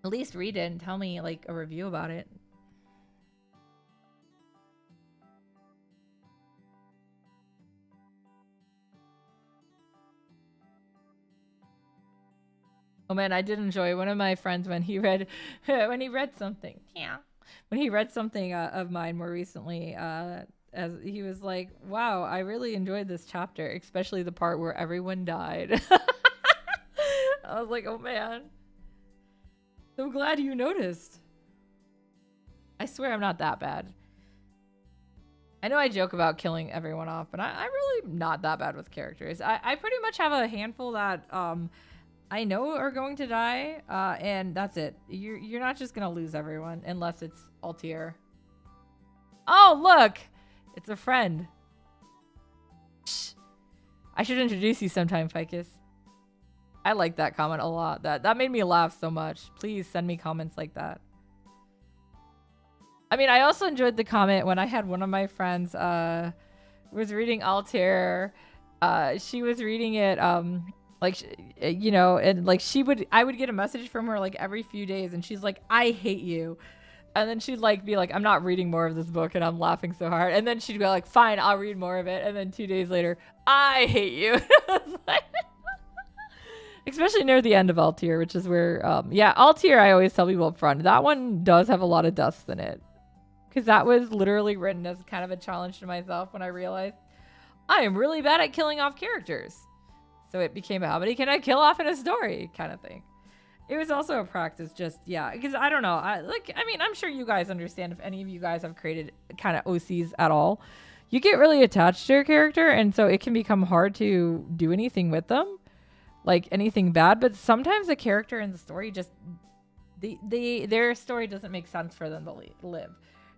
At least read it and tell me like a review about it. Oh man, I did enjoy one of my friends when he read something. Yeah, when he read something of mine more recently. As he was like, "Wow, I really enjoyed this chapter, especially the part where everyone died." I was like, "Oh man, so glad you noticed." I swear I'm not that bad. I know I joke about killing everyone off, but I'm really not that bad with characters. I pretty much have a handful that I know are going to die, and that's it. You're not just gonna lose everyone unless it's Altier. Oh look, it's a friend. Shh. I should introduce you sometime, Ficus. I like that comment a lot. That made me laugh so much. Please send me comments like that. I mean, I also enjoyed the comment when I had one of my friends was reading Altair. She was reading it like you know, and like I would get a message from her like every few days, and she's like, "I hate you," and then she'd like be like, "I'm not reading more of this book," and I'm laughing so hard, and then she'd go like, "Fine, I'll read more of it," and then 2 days later, "I hate you." Especially near the end of Altair, which is where yeah, Altair, I always tell people up front, that one does have a lot of deaths in it. Because that was literally written as kind of a challenge to myself when I realized I am really bad at killing off characters. So it became how many can I kill off in a story kind of thing. It was also a practice, just, yeah, because I don't know. I mean, I'm sure you guys understand if any of you guys have created kind of OCs at all. you get really attached to your character, and so it can become hard to do anything with them, like anything bad. But sometimes the character in the story just their story doesn't make sense for them to live.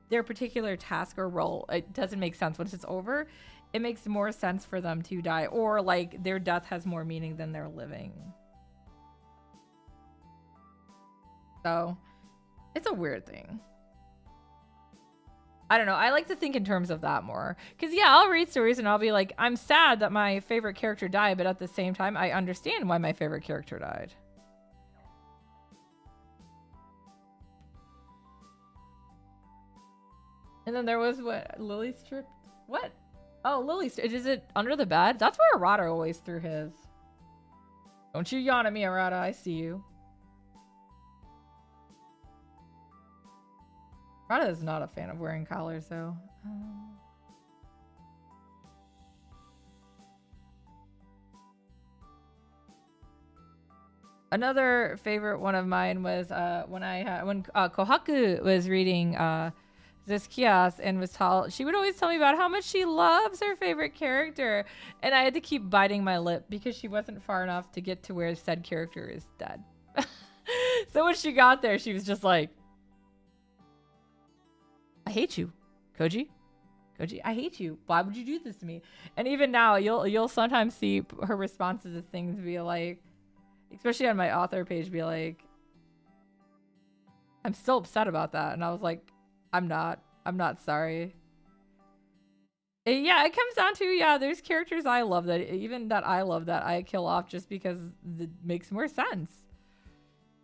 Their particular task or role, it doesn't make sense. Once it's over, it makes more sense for them to die, or like their death has more meaning than their living. So it's a weird thing. I don't know. I like to think in terms of that more. Because, yeah, I'll read stories and I'll be like, I'm sad that my favorite character died, but at the same time, I understand why my favorite character died. And then there was what? Lily stripped? What? Oh, Lily stripped. Is it under the bed? That's where Arata always threw his. Don't you yawn at me, Arata. I see you. Arata is not a fan of wearing collars, though. Another favorite one of mine was when Kohaku was reading Zizkias and she would always tell me about how much she loves her favorite character, and I had to keep biting my lip because she wasn't far enough to get to where said character is dead. So when she got there, she was just like, I hate you, Koji, I hate you. Why would you do this to me? And even now, you'll sometimes see her responses to things be like, especially on my author page, be like, I'm still upset about that. And I was like, I'm not sorry. And yeah, it comes down to, yeah, there's characters I love that I kill off just because it makes more sense.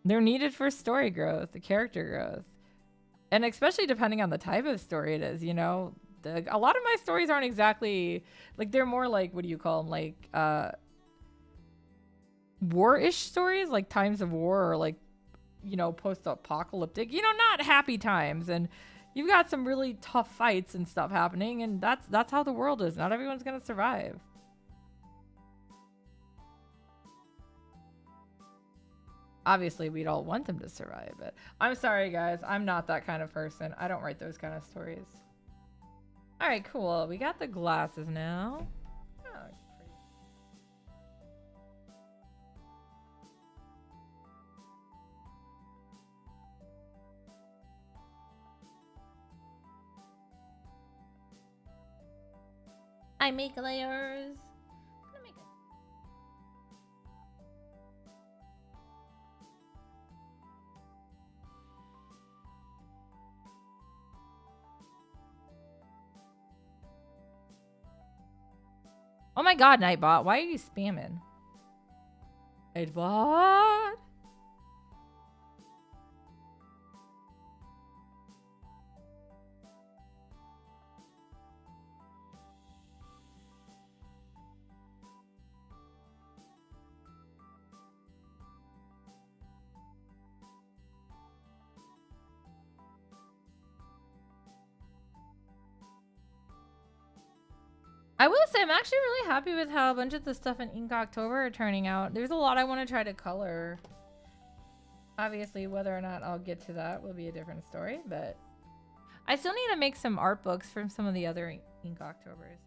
They're needed for story growth, the character growth. And especially depending on the type of story it is, you know? A lot of my stories aren't exactly, like, they're more like, what do you call them? Like, war-ish stories, like times of war, or like, you know, post-apocalyptic, you know, not happy times. And you've got some really tough fights and stuff happening, and that's how the world is. Not everyone's gonna survive. Obviously, we'd all want them to survive, but I'm sorry, guys. I'm not that kind of person. I don't write those kind of stories. All right, cool. We got the glasses now. I make layers. I'm gonna make it. Oh my god, Nightbot, why are you spamming? Nightbot? I will say I'm actually really happy with how a bunch of the stuff in Ink October are turning out. There's a lot I want to try to color. Obviously, whether or not I'll get to that will be a different story, but I still need to make some art books from some of the other Ink Octobers.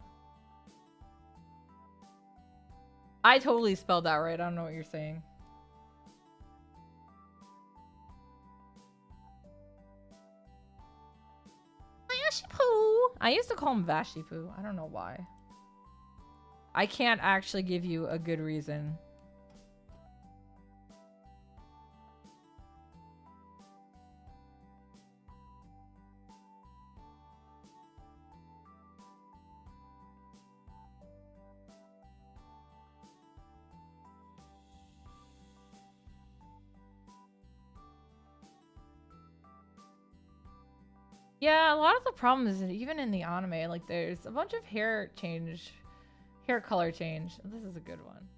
I totally spelled that right. I don't know what you're saying. Vashipu. I used to call him Vashipu. I don't know why. I can't actually give you a good reason. Yeah, a lot of the problem is that even in the anime, like there's a bunch of hair color change. This is a good one.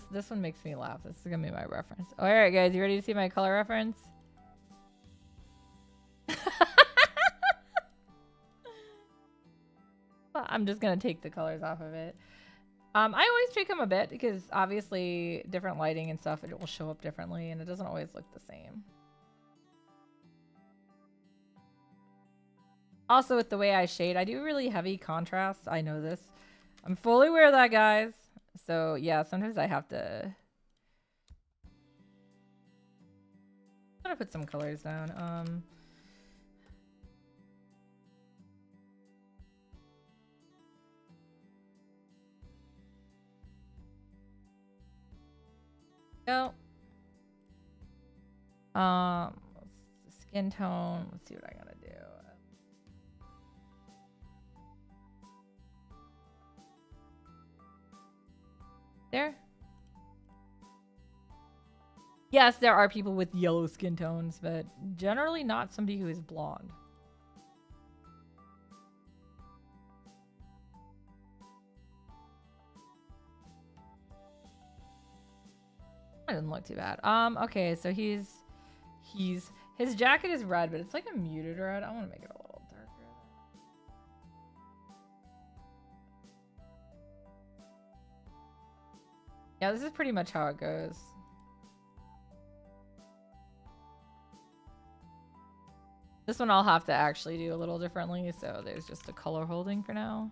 This one makes me laugh. This is gonna be my reference. All right, guys, you ready to see my color reference? I'm just gonna take the colors off of it. I always tweak them a bit because obviously different lighting and stuff, it will show up differently and it doesn't always look the same. Also, with the way I shade, I do really heavy contrast. I know this. I'm fully aware of that, guys. So, yeah, sometimes I have to... I'm gonna put some colors down. Go. Skin tone. Let's see what I gotta do. There. Yes, there are people with yellow skin tones, but generally not somebody who is blonde. That doesn't look too bad. Okay, so his jacket is red, but it's like a muted red. I want to make it a little darker. Yeah, this is pretty much how it goes. This one I'll have to actually do a little differently, so there's just a color holding for now.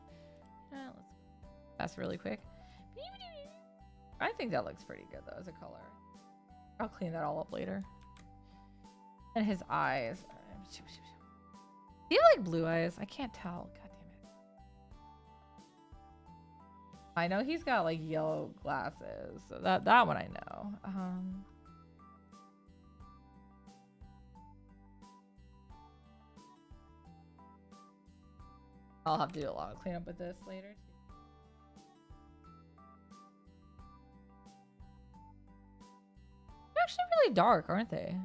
Yeah, let's pass really quick. I think that looks pretty good though as a color. I'll clean that all up later. And his eyes. Do you have like blue eyes? I can't tell. God damn it. I know he's got like yellow glasses, so that one I know. I'll have to do a lot of cleanup with this later. They're actually really dark, aren't they?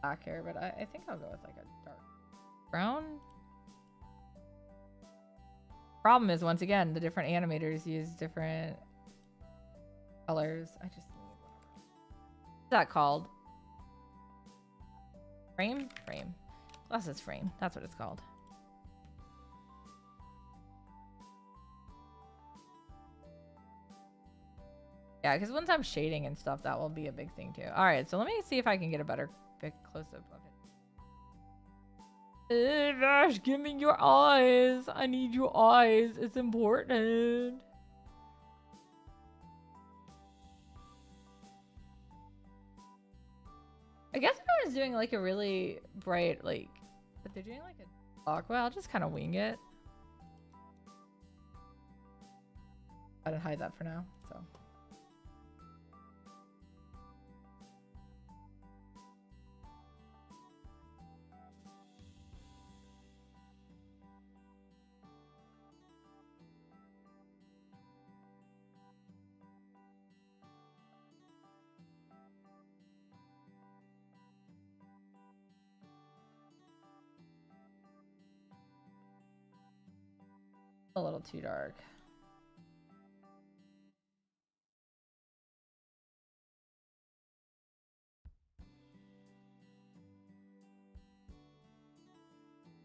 Black hair, but I think I'll go with like a dark brown. Problem is, once again, the different animators use different colors. I just need whatever. What's that called? Frame? Frame. Glasses frame. That's what it's called. Yeah, because once I'm shading and stuff, that will be a big thing too. All right, so let me see if I can get a better close-up of it. Gosh, give me your eyes. I need your eyes. It's important. I guess everyone's doing like a really bright, like, but they're doing like a block. Well, I'll just kind of wing it. I didn't hide that for now, so. A little too dark.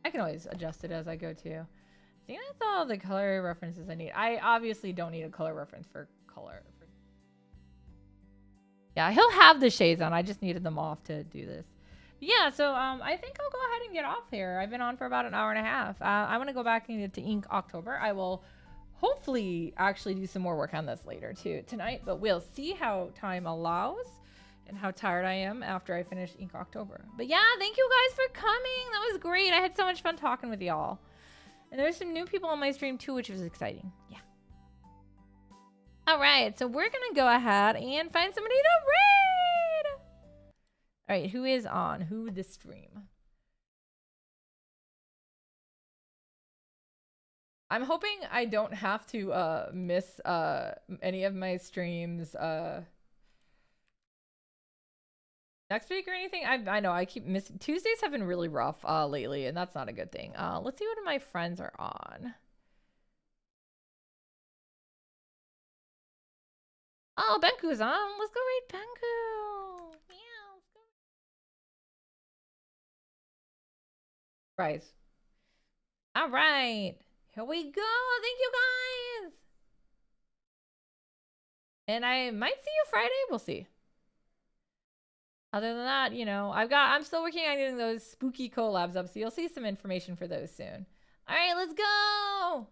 I can always adjust it as I go too. I think that's all the color references I need. I obviously don't need a color reference for color. Yeah, he'll have the shades on. I just needed them off to do this. Yeah, so I think I'll go ahead and get off here. I've been on for about an hour and a half. I'm going to go back and get to ink October. I will hopefully actually do some more work on this later too tonight, but we'll see how time allows and how tired I am after I finish ink October. But yeah, thank you guys for coming. That was great. I had so much fun talking with y'all. And there's some new people on my stream too, which was exciting. Yeah. All right, so we're going to go ahead and find somebody to raid. All right, who is on? Who the stream? I'm hoping I don't have to miss any of my streams next week or anything. I know I keep missing. Tuesdays have been really rough lately, and that's not a good thing. Let's see what my friends are on. Oh, Benku's on. Let's go raid Benku. Yeah, let's go. Right. All right. Here we go. Thank you guys. And I might see you Friday. We'll see. Other than that, you know, I'm still working on getting those spooky collabs up, so you'll see some information for those soon. All right, let's go.